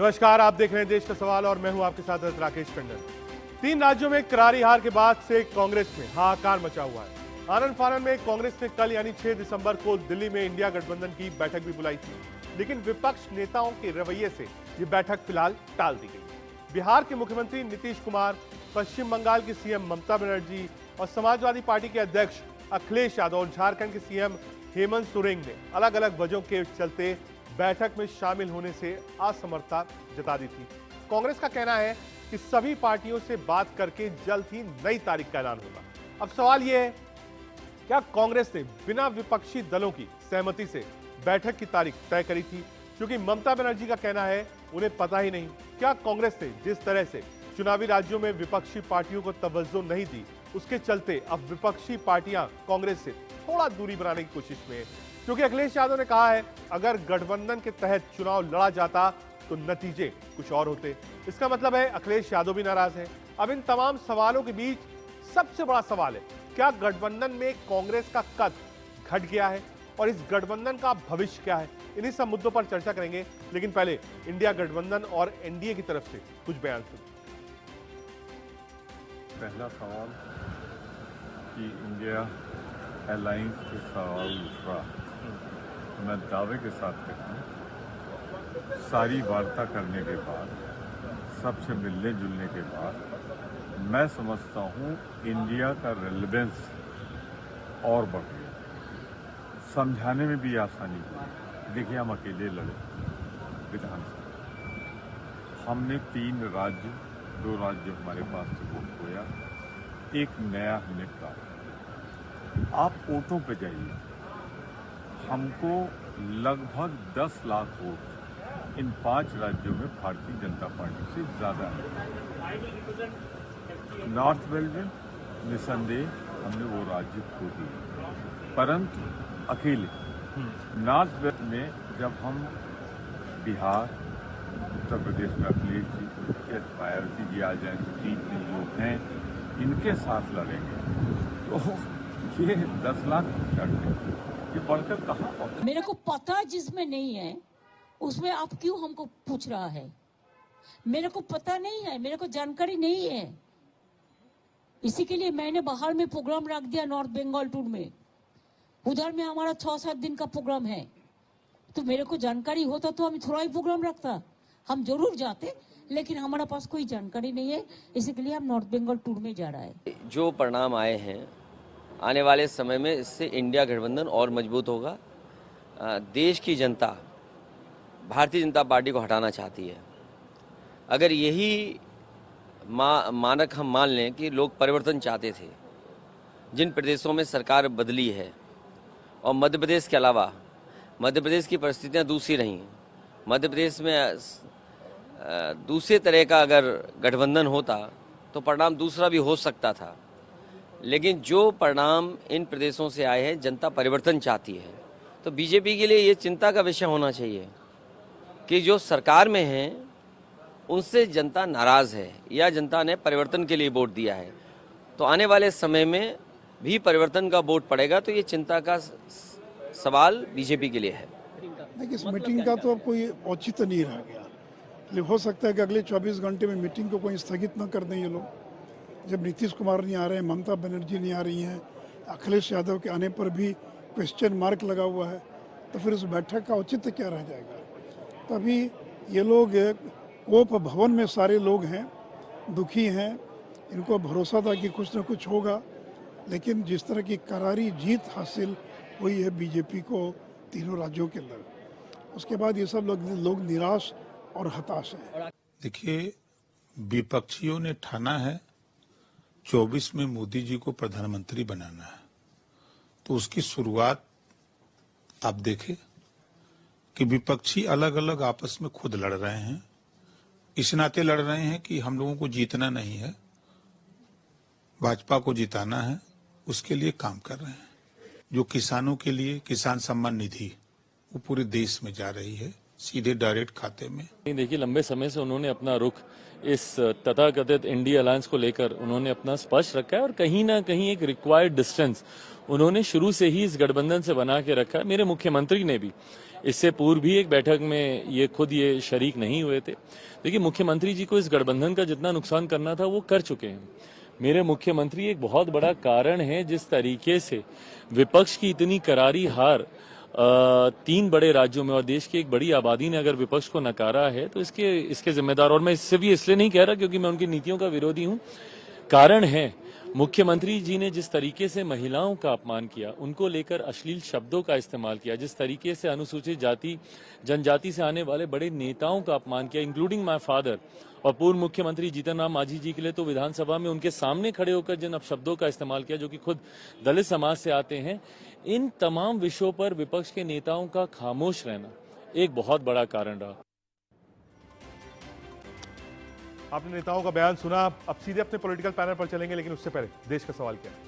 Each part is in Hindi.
नमस्कार, आप देख रहे हैं देश का सवाल और मैं हूं आपके साथ राकेश टंडन। 3 राज्यों में करारी हार के बाद से कांग्रेस में हाहाकार मचा हुआ है। आनन फानन में कांग्रेस ने कल यानी 6 दिसंबर को दिल्ली में इंडिया गठबंधन की बैठक भी बुलाई थी, लेकिन विपक्ष नेताओं के रवैये से ये बैठक फिलहाल टाल दी गई। बिहार के मुख्यमंत्री नीतीश कुमार, पश्चिम बंगाल की सीएम ममता बनर्जी और समाजवादी पार्टी के अध्यक्ष अखिलेश यादव और झारखंड के सीएम हेमंत सोरेन ने अलग अलग वजहों के चलते बैठक में शामिल होने से असमर्थता जता दी थी। कांग्रेस का कहना है कि सभी पार्टियों से बात करके जल्द ही नई तारीख का ऐलान होगा। अब सवाल यह है, क्या कांग्रेस ने बिना विपक्षी दलों की सहमति से बैठक की तारीख तय करी थी? क्योंकि ममता बनर्जी का कहना है उन्हें पता ही नहीं। क्या कांग्रेस ने जिस तरह से चुनावी राज्यों में विपक्षी पार्टियों को तवज्जो नहीं दी, उसके चलते अब विपक्षी पार्टियां कांग्रेस से थोड़ा दूरी बनाने की कोशिश में है? क्योंकि अखिलेश यादव ने कहा है अगर गठबंधन के तहत चुनाव लड़ा जाता तो नतीजे कुछ और होते। इसका मतलब है अखिलेश यादव भी नाराज है। अब इन तमाम सवालों के बीच सबसे बड़ा सवाल है, क्या गठबंधन में कांग्रेस का कद घट गया है और इस गठबंधन का भविष्य क्या है? इन्हीं सब मुद्दों पर चर्चा करेंगे, लेकिन पहले इंडिया गठबंधन और एनडीए की तरफ से कुछ बयान सुनिए। पहला सवाल कि इंडिया अलायंस के सवाल उठ रहा, मैं दावे के साथ कहता हूँ, सारी वार्ता करने के बाद, सबसे मिलने जुलने के बाद मैं समझता हूँ इंडिया का रेलेवेंस और बढ़ गया, समझाने में भी आसानी हुई। देखिए, हम अकेले लड़े विधानसभा, हमने 2 राज्य हमारे पास से वोट खोया, एक नया हमने प्राप्त। आप वोटों पे जाइए, हमको लगभग 10 लाख वोट इन 5 राज्यों में भारतीय जनता पार्टी से ज्यादा है। नॉर्थ वेस्ट में निसंदेह हमने वो राज्य खो दिए, परंतु अकेले। नॉर्थ वेस्ट में जब हम बिहार, उत्तर प्रदेश में अखिलेश जी, मायावती जी आ जाए, 3 लोग हैं, इनके साथ लड़ेंगे तो ये 10 लाख ये बढ़कर कहाँ पहुंचे? मेरे को पता जिसमें नहीं है उसमें आप क्यों हमको पूछ रहा है? मेरे को पता नहीं है, मेरे को जानकारी नहीं है। इसी के लिए मैंने बाहर में प्रोग्राम रख दिया, नॉर्थ बंगाल टूर में। उधर में हमारा 6-7 दिन का प्रोग्राम है, तो मेरे को जानकारी होता तो हम थोड़ा ही प्रोग्राम रखता, हम जरूर जाते, लेकिन हमारे पास कोई जानकारी नहीं है, इसी के लिए हम नॉर्थ बंगाल टूर में जा रहा है। जो परिणाम आए हैं, आने वाले समय में इससे इंडिया गठबंधन और मजबूत होगा। देश की जनता भारतीय जनता पार्टी को हटाना चाहती है। अगर यही मानक हम मान लें कि लोग परिवर्तन चाहते थे, जिन प्रदेशों में सरकार बदली है, और मध्य प्रदेश के अलावा मध्य प्रदेश की परिस्थितियां दूसरी रहीं, मध्य प्रदेश में दूसरे तरह का अगर गठबंधन होता तो परिणाम दूसरा भी हो सकता था। लेकिन जो परिणाम इन प्रदेशों से आए हैं, जनता परिवर्तन चाहती है, तो बीजेपी के लिए ये चिंता का विषय होना चाहिए कि जो सरकार में हैं उनसे जनता नाराज़ है या जनता ने परिवर्तन के लिए वोट दिया है, तो आने वाले समय में भी परिवर्तन का वोट पड़ेगा, तो ये चिंता का सवाल बीजेपी के लिए है। देखिए, इस मीटिंग का तो अब कोई औचित्य नहीं रह गया, लेकिन हो सकता है कि अगले 24 घंटे में मीटिंग को कोई स्थगित न कर दें ये लोग। जब नीतीश कुमार नहीं आ रहे हैं, ममता बनर्जी नहीं आ रही हैं, अखिलेश यादव के आने पर भी क्वेश्चन मार्क लगा हुआ है, तो फिर उस बैठक का औचित्य क्या रह जाएगा? तो अभी ये लोग कोप भवन में सारे लोग हैं, दुखी हैं, इनको भरोसा था कि कुछ न कुछ होगा, लेकिन जिस तरह की करारी जीत हासिल हुई है बीजेपी को 3 राज्यों के अंदर, उसके बाद ये सब लोग निराश और हताश हैं। देखिए, विपक्षियों ने ठाना है 24 में मोदी जी को प्रधानमंत्री बनाना है, तो उसकी शुरुआत आप देखें कि विपक्षी अलग अलग आपस में खुद लड़ रहे हैं। इस नाते लड़ रहे हैं कि हम लोगों को जीतना नहीं है, भाजपा को जिताना है, उसके लिए काम कर रहे हैं। जो किसानों के लिए किसान सम्मान निधि वो पूरे देश में जा रही है, सीधे डायरेक्ट खाते में। देखिए, लंबे समय से उन्होंने अपना रुख इस तथाकथित इंडिया अलायंस को लेकर उन्होंने अपना स्पष्ट रखा है, और कहीं ना कहीं एक रिक्वायर्ड डिस्टेंस उन्होंने शुरू से ही इस गठबंधन से बना के रखा है। मेरे मुख्यमंत्री ने भी इससे पूर्व भी एक बैठक में ये खुद ये शरीक नहीं हुए थे। देखिए, मुख्यमंत्री जी को इस गठबंधन का जितना नुकसान करना था वो कर चुके हैं। मेरे मुख्यमंत्री एक बहुत बड़ा कारण है जिस तरीके से विपक्ष की इतनी करारी हार 3 बड़े राज्यों में और देश की एक बड़ी आबादी ने अगर विपक्ष को नकारा है तो इसके जिम्मेदार, और मैं इससे भी इसलिए नहीं कह रहा क्योंकि मैं उनकी नीतियों का विरोधी हूं, कारण है मुख्यमंत्री जी ने जिस तरीके से महिलाओं का अपमान किया, उनको लेकर अश्लील शब्दों का इस्तेमाल किया, जिस तरीके से अनुसूचित जाति जनजाति से आने वाले बड़े नेताओं का अपमान किया, इंक्लूडिंग माय फादर, और पूर्व मुख्यमंत्री जीतन राम मांझी जी के लिए तो विधानसभा में उनके सामने खड़े होकर जिन अपशब्दों का इस्तेमाल किया, जो कि खुद दलित समाज से आते हैं, इन तमाम विषयों पर विपक्ष के नेताओं का खामोश रहना एक बहुत बड़ा कारण रहा। आपने नेताओं का बयान सुना, अब सीधे अपने पॉलिटिकल पैनल पर चलेंगे, लेकिन उससे पहले देश का सवाल क्या है।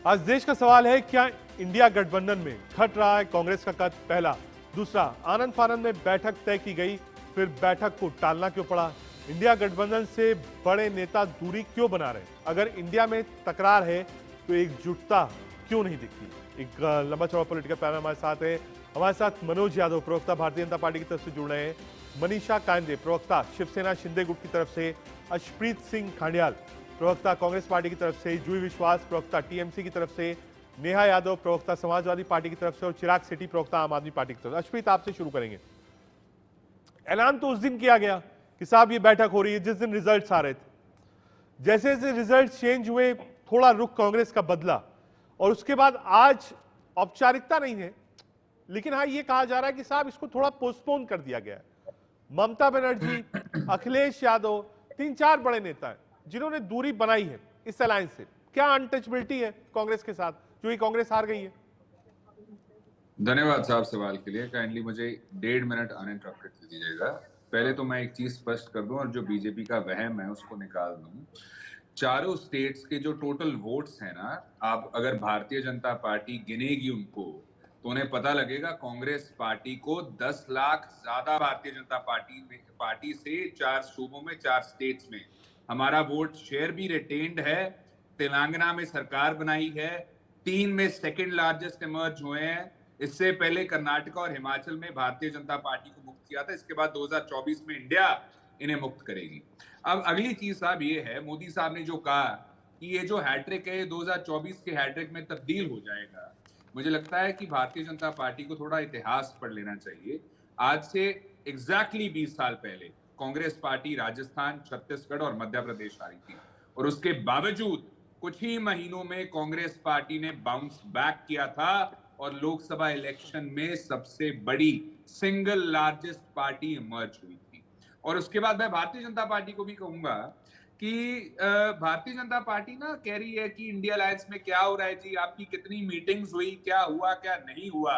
आज देश का सवाल है, क्या इंडिया गठबंधन में घट रहा है कांग्रेस का कद? पहला। दूसरा, आनंद फानंद में बैठक तय की गई, फिर बैठक को टालना क्यों पड़ा? इंडिया गठबंधन से बड़े नेता दूरी क्यों बना रहे? अगर इंडिया में तकरार है तो एकजुटता क्यों नहीं दिखती? एक लंबा चौड़ा पॉलिटिकल पैनल हमारे साथ है। हमारे साथ मनोज यादव, प्रवक्ता भारतीय जनता पार्टी की तरफ से जुड़ रहे हैं, मनीषा कांडे, प्रवक्ता शिवसेना शिंदे गुट की तरफ से, अशप्रीत सिंह खांडियाल, प्रवक्ता कांग्रेस पार्टी की तरफ से, जुई विश्वास, प्रवक्ता टीएमसी की तरफ से, नेहा यादव, प्रवक्ता समाजवादी पार्टी की तरफ से, और चिराग सेठी, प्रवक्ता आम आदमी पार्टी की तरफ से। अशप्रीत, आपसे शुरू करेंगे। ऐलान तो उस दिन किया गया कि साहब ये बैठक हो रही है जिस दिन रिजल्ट्स आ रहे थे। जैसे जैसे रिजल्ट चेंज हुए, थोड़ा रुख कांग्रेस का बदला, और उसके बाद आज औपचारिकता नहीं है, लेकिन हाँ ये कहा जा रहा है कि साहब इसको थोड़ा पोस्टपोन कर दिया गया है। ममता बनर्जी, अखिलेश यादव, 3-4 बड़े नेता हैं जिन्होंने दूरी बनाई है इस अलायंस से। क्या अनटचबिलिटी है कांग्रेस के साथ, जो ये कांग्रेस हार गई है? धन्यवाद साहब सवाल के लिए। काइंडली मुझे 1.5 मिनट अनइंटरप्टेड दीजिएगा। पहले तो मैं एक चीज स्पष्ट कर दूं और जो बीजेपी का वहम है उसको निकाल दूं। चारों स्टेट्स के जो टोटल वोट्स हैं ना, आप अगर भारतीय जनता पार्टी गिनेगी उनको तो उन्हें पता लगेगा कांग्रेस पार्टी को 10 लाख ज्यादा भारतीय जनता पार्टी से 4 सूबों में, 4 स्टेट्स में हमारा वोट शेयर भी रिटेन्ड है। तेलंगाना में सरकार बनाई है, 3 में सेकंड लार्जेस्ट इमर्ज हुए हैं। इससे पहले कर्नाटक और हिमाचल में भारतीय जनता पार्टी को मुक्त किया था। इसके बाद 2024 में इंडिया इन्हें मुक्त करेगी। अब अगली चीज साहब ये है, मोदी साहब ने जो कहा कि ये जो हैट्रिक है 2024 के हैट्रिक में तब्दील हो जाएगा। मुझे लगता है कि भारतीय जनता पार्टी को थोड़ा इतिहास पढ़ लेना चाहिए। आज से एग्जैक्टली 20 साल पहले कांग्रेस पार्टी राजस्थान, छत्तीसगढ़ और मध्य प्रदेश आ रही थी, और उसके बावजूद कुछ ही महीनों में कांग्रेस पार्टी ने बाउंस बैक किया था और लोकसभा इलेक्शन में सबसे बड़ी सिंगल लार्जेस्ट पार्टी इमर्ज हुई थी। और उसके बाद मैं भारतीय जनता पार्टी को भी कहूंगा कि भारतीय जनता पार्टी ना कह रही है कि इंडिया अलायंस में क्या हो रहा है जी, आपकी कितनी मीटिंग्स हुई, क्या हुआ क्या नहीं हुआ।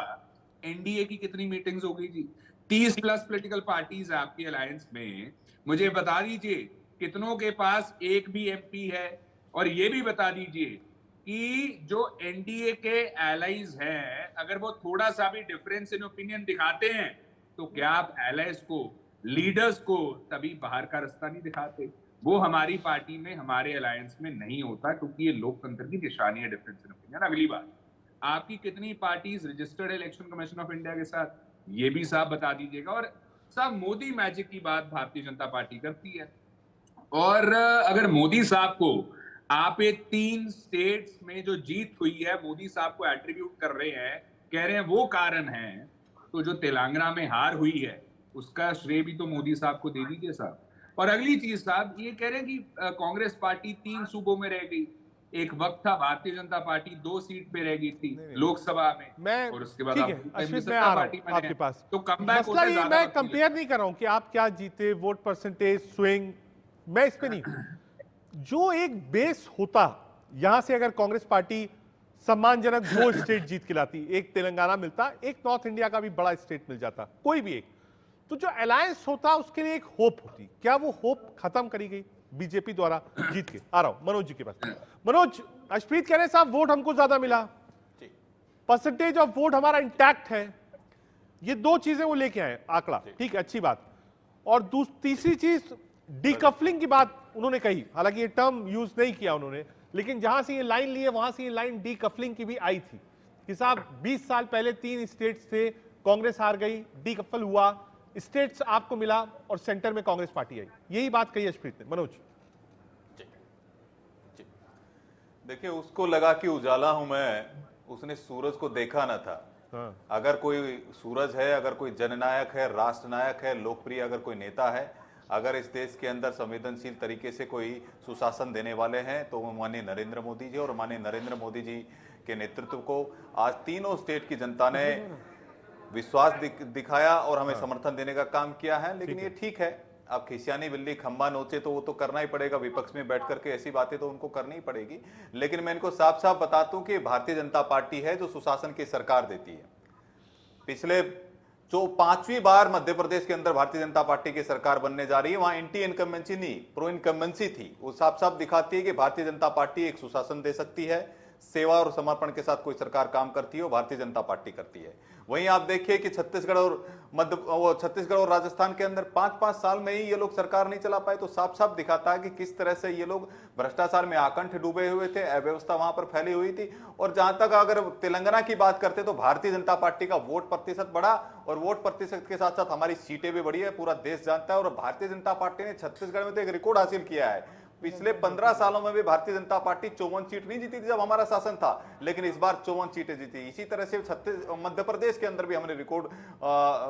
एनडीए की कितनी मीटिंग्स हो गई जी? 30+ पॉलिटिकल पार्टीज है आपकी अलायंस में। मुझे बता दीजिए कितनों के पास एक भी एमपी है, और ये भी बता दीजिए कि जो एनडीए के एलाइज हैं, अगर वो थोड़ा सा भी डिफरेंस इन ओपिनियन दिखाते हैं तो क्या आप एलाइज को, लीडर्स को तभी बाहर का रास्ता नहीं दिखाते? वो हमारी पार्टी में, हमारे अलायंस में नहीं होता, क्योंकि ये लोकतंत्र की निशानी है, डिफरेंस इन ओपिनियन। अगली बात, आपकी कितनी parties registered election commission of India के साथ, ये भी साहब बता दीजिएगा। और साहब मोदी मैजिक की बात भारतीय जनता पार्टी करती है, और अगर मोदी साहब को आप ये 3 स्टेट्स में जो जीत हुई है मोदी साहब को एट्रीब्यूट कर रहे हैं, कह रहे हैं वो कारण है, तो जो तेलंगाना में हार हुई है उसका श्रेय भी तो मोदी साहब को दे दीजिए साहब। और अगली चीज साहब, ये कह रहे हैं कि कांग्रेस पार्टी 3 सूबों में रह गई। एक वक्त था भारतीय जनता पार्टी 2 सीट पे रह गई थी लोकसभा में, और उसके बाद आपके पास तो कमबैक होता है। मैं कंपेयर नहीं कर रहा हूं कि आप क्या जीते, वोट परसेंटेज, स्विंग, मैं इस पे नहीं। जो एक बेस होता, यहां से अगर कांग्रेस पार्टी सम्मानजनक 2 स्टेट जीत के लाती, एक तेलंगाना मिलता, एक नॉर्थ इंडिया का भी बड़ा स्टेट मिल जाता, कोई भी एक, तो जो अलायंस होता उसके लिए एक होप होती। क्या वो होप खत्म करी गई बीजेपी द्वारा जीत के? आ रहा हूं मनोज जी के पास। मनोज, अशप्रीत कह रहे हैं साहब वोट हमको ज्यादा मिला, परसेंटेज ऑफ वोट हमारा इंटैक्ट है, ये 2 चीजें वो लेके आए आंकड़ा, ठीक है, अच्छी बात। और तीसरी चीज डीकफलिंग की बात उन्होंने कही, हालांकि ये टर्म यूज नहीं किया उन्होंने, लेकिन जहां से ये लाइन ली है वहां से ये लाइन डी कफलिंग की भी आई थी कि साहब 20 साल पहले 3 स्टेट्स थे, कांग्रेस हार गई, डी कफल हुआ, स्टेट्स आपको मिला और सेंटर में कांग्रेस पार्टी आई। यही बात कही अशप्रीत ने। मनोज देखिए, उसको लगा कि उजाला हूं मैं, उसने सूरज को देखा ना था। हाँ। अगर कोई सूरज है, अगर कोई जननायक है, राष्ट्रनायक है, लोकप्रिय अगर कोई नेता है, अगर इस देश के अंदर संवेदनशील तरीके से कोई सुशासन देने वाले हैं तो वो माननीय नरेंद्र मोदी जी, और माननीय नरेंद्र मोदी जी के नेतृत्व को आज तीनों स्टेट की जनता ने विश्वास दिखाया और हमें समर्थन देने का काम किया है। लेकिन ये ठीक है, अब खिसियानी बिल्ली खंबा नोचे तो वो तो करना ही पड़ेगा, विपक्ष में बैठ करके ऐसी बातें तो उनको करनी ही पड़ेगी। लेकिन मैं इनको साफ साफ बताता हूं कि भारतीय जनता पार्टी है जो सुशासन की सरकार देती है। पिछले जो 5वीं बार मध्य प्रदेश के अंदर भारतीय जनता पार्टी की सरकार बनने जा रही है, वहां एंटी इनकम्बेंसी नहीं, प्रो इनकम्बेंसी थी। वो साफ साफ दिखाती है कि भारतीय जनता पार्टी एक सुशासन दे सकती है, सेवा और समर्पण के साथ कोई सरकार काम करती है वो भारतीय जनता पार्टी करती है। वहीं आप देखिए कि छत्तीसगढ़ और राजस्थान के अंदर 5-5 साल में ही ये लोग सरकार नहीं चला पाए, तो साफ साफ दिखाता है कि किस तरह से ये लोग भ्रष्टाचार में आकंठ डूबे हुए थे, अव्यवस्था वहां पर फैली हुई थी। और जहां तक अगर तेलंगाना की बात करते तो भारतीय जनता पार्टी का वोट प्रतिशत बढ़ा, और वोट प्रतिशत के साथ साथ हमारी सीटें भी बढ़ी है, पूरा देश जानता है। और भारतीय जनता पार्टी ने छत्तीसगढ़ में तो एक रिकॉर्ड हासिल किया है। पिछले 15 सालों में भी भारतीय जनता पार्टी 54 सीट नहीं जीती थी जब हमारा शासन था, लेकिन इस बार 54 सीटें जीती। इसी तरह से मध्य प्रदेश के अंदर भी हमने रिकॉर्ड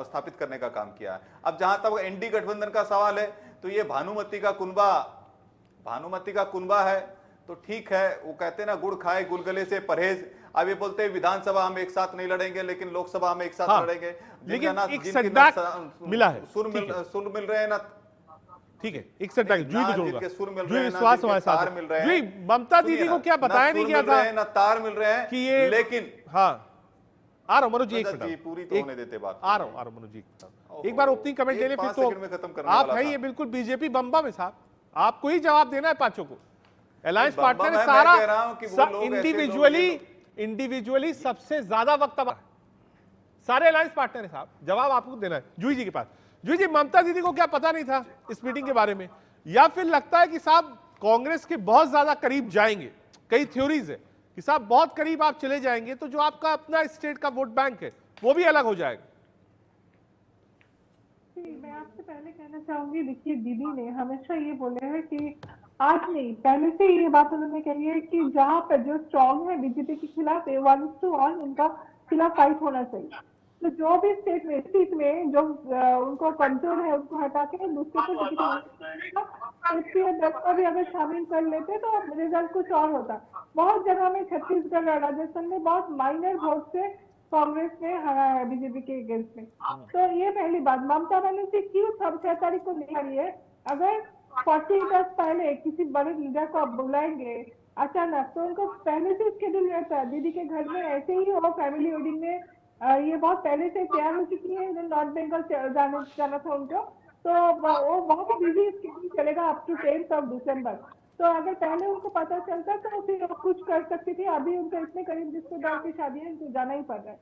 स्थापित करने का काम किया है। अब जहां तक एनडी गठबंधन का सवाल है, तो ये भानुमति का कुनबा है, तो ठीक है। वो कहते हैं ना, गुड़ खाए गुलगले से परहेज। अब ये बोलते हैं विधानसभा हम एक साथ नहीं लड़ेंगे, लेकिन लोकसभा हम एक साथ लड़ेंगे। लेकिन एक सेटबैक मिला है, सुर मिल रहे हैं ना, ठीक है, एक सेटबैक जुई को जोड़ूंगा, जुई विश्वास हमारे साथ मिल रहे हैं। जुई, ममता दीदी को क्या बताया नहीं गया था ना तार मिल रहे हैं कि ये, लेकिन हाँ आ रहा हूं मनोज जी, एक मिनट पूरी तो होने देते बात, आ रहा हूं मनोज जी, एक बार ओपनिंग कमेंट ले ले, फिर तो आप है ये बिल्कुल बीजेपी बम्बा में साहब, आपको ही जवाब देना है पांचों को। अलायंस पार्टनर ने सारा इंडिविजुअली सबसे ज्यादा वक्त सारे अलायंस पार्टनर है साहब, जवाब आपको देना है जूही जी के पास। जूही जी, ममता दीदी को क्या पता नहीं था इस मीटिंग के बारे में, या फिर लगता है कि साहब कांग्रेस के बहुत ज्यादा करीब जाएंगे? कई थ्योरीज है कि साहब बहुत करीब आप चले जाएंगे तो जो आपका अपना स्टेट का वोट बैंक है वो भी अलग हो जाएगा। मैं आपसे पहले कहना चाहूंगी, देखिए दीदी ने हमेशा ये बोले हैं कि आज नहीं, पहले से ये बात उन्होंने कही है कि जहाँ पर जो स्ट्रॉन्ग है बीजेपी के खिलाफ 1:1 उनका खिलाफ फाइट होना चाहिए। तो जो भी स्टेट में जो उनको कमजोर है उसको हटा के दूसरे को 10 को भी अगर शामिल कर लेते तो रिजल्ट कुछ और होता। बहुत जगह में छत्तीसगढ़ और राजस्थान में बहुत माइनर वोट से कांग्रेस ने हरा है बीजेपी के अगेंस्ट में। तो ये पहली बात। ममता बनर्जी क्यों 6 तारीख को नहीं हरी है? अगर 40 days पहले किसी बड़े लीडर को आप बुलाएंगे अचानक, तो उनको पहले से शेड्यूल रहता है। दीदी के घर में ऐसे ही हो, फैमिली वेडिंग में ये बहुत पहले से तैयार हो चुकी है, नॉर्थ बंगाल जाना था उनको, तो वो बहुत बिजी शेड्यूल चलेगा अप टू 10 दिसंबर। तो अगर पहले उनको पता चलता तो फिर कुछ कर सकती थी। अभी उनको इतने करीब रिश्तेदार की शादी है, उनको जाना ही पड़ रहा है।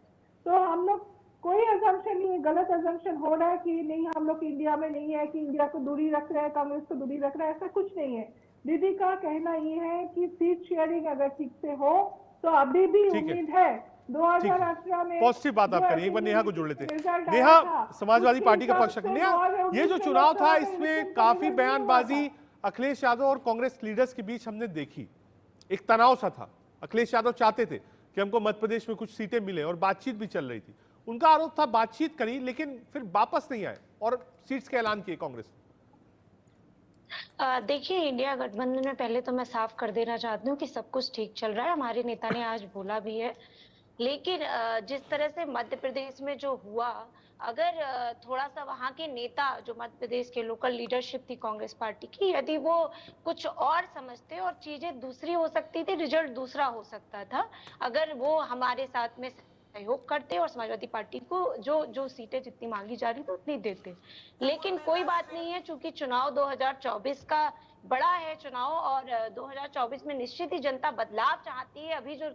तो हम लोग कोई अजम्पशन नहीं है, गलत अजम्पशन हो रहा है कि नहीं हम लोग इंडिया में नहीं है, कि इंडिया को दूरी रख रहे हैं, कांग्रेस को दूरी रख रहा है, ऐसा कुछ नहीं है। दीदी का कहना ये है कि सीट शेयरिंग अगर ठीक से हो तो अभी भी उम्मीद है 2018 में। पॉजिटिव बात आप करिए, एक बार नेहा को जोड़ लेते हैं। नेहा समाजवादी पार्टी का पक्ष, नेहा ये जो चुनाव था इसमें काफी बयानबाजी अखिलेश यादव और कांग्रेस लीडर्स के बीच हमने देखी, एक तनाव सा था। अखिलेश यादव चाहते थे कि हमको मध्य प्रदेश में कुछ सीटें मिले और बातचीत भी चल रही थी। उनका आरोप था बातचीत करी लेकिन फिर वापस नहीं आए और सीट्स के ऐलान किए कांग्रेस। देखिए, इंडिया गठबंधन में पहले तो मैं साफ कर देना चाहती हूँ कि सब कुछ ठीक चल रहा है, हमारे नेता ने आज बोला भी है। लेकिन जिस तरह से मध्य प्रदेश में जो हुआ, अगर थोड़ा सा वहां के नेता जो मध्य प्रदेश के लोकल लीडरशिप थी कांग्रेस पार्टी की, यदि वो कुछ और समझते और चीजें दूसरी हो सकती थी, रिजल्ट दूसरा हो सकता था अगर वो हमारे साथ में सहयोग करते और समाजवादी पार्टी को जो सीटें जितनी मांगी जा रही थी उतनी देते। लेकिन कोई बात नहीं है, चूंकि चुनाव 2024 का बड़ा है चुनाव और 2024 में निश्चित ही जनता बदलाव चाहती है। अभी जो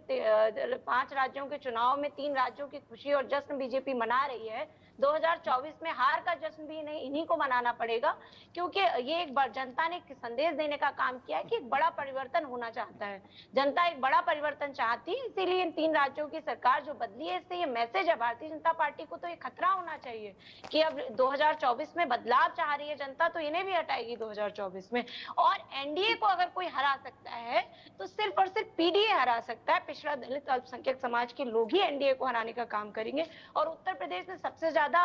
5 राज्यों के चुनाव में 3 राज्यों की खुशी और जश्न बीजेपी मना रही है, 2024 में हार का जश्न भी इन्हीं को मनाना पड़ेगा, क्योंकि ये एक बार जनता ने एक संदेश देने का काम किया है कि एक बड़ा परिवर्तन होना चाहता है। जनता एक बड़ा परिवर्तन चाहती है, इसीलिए इन 3 राज्यों की सरकार जो बदली है, इससे ये मैसेज है भारतीय जनता पार्टी को, तो ये खतरा होना चाहिए कि अब 2024 में बदलाव चाह रही है जनता, तो इन्हें भी हटाएगी 2024 में। और एनडीए को अगर कोई हरा सकता है तो सिर्फ और सिर्फ पीडीए हरा सकता है। पिछड़ा दलित अल्पसंख्यक समाज के लोग ही एनडीए को हराने का काम करेंगे। और उत्तर प्रदेश में सबसे ज्यादा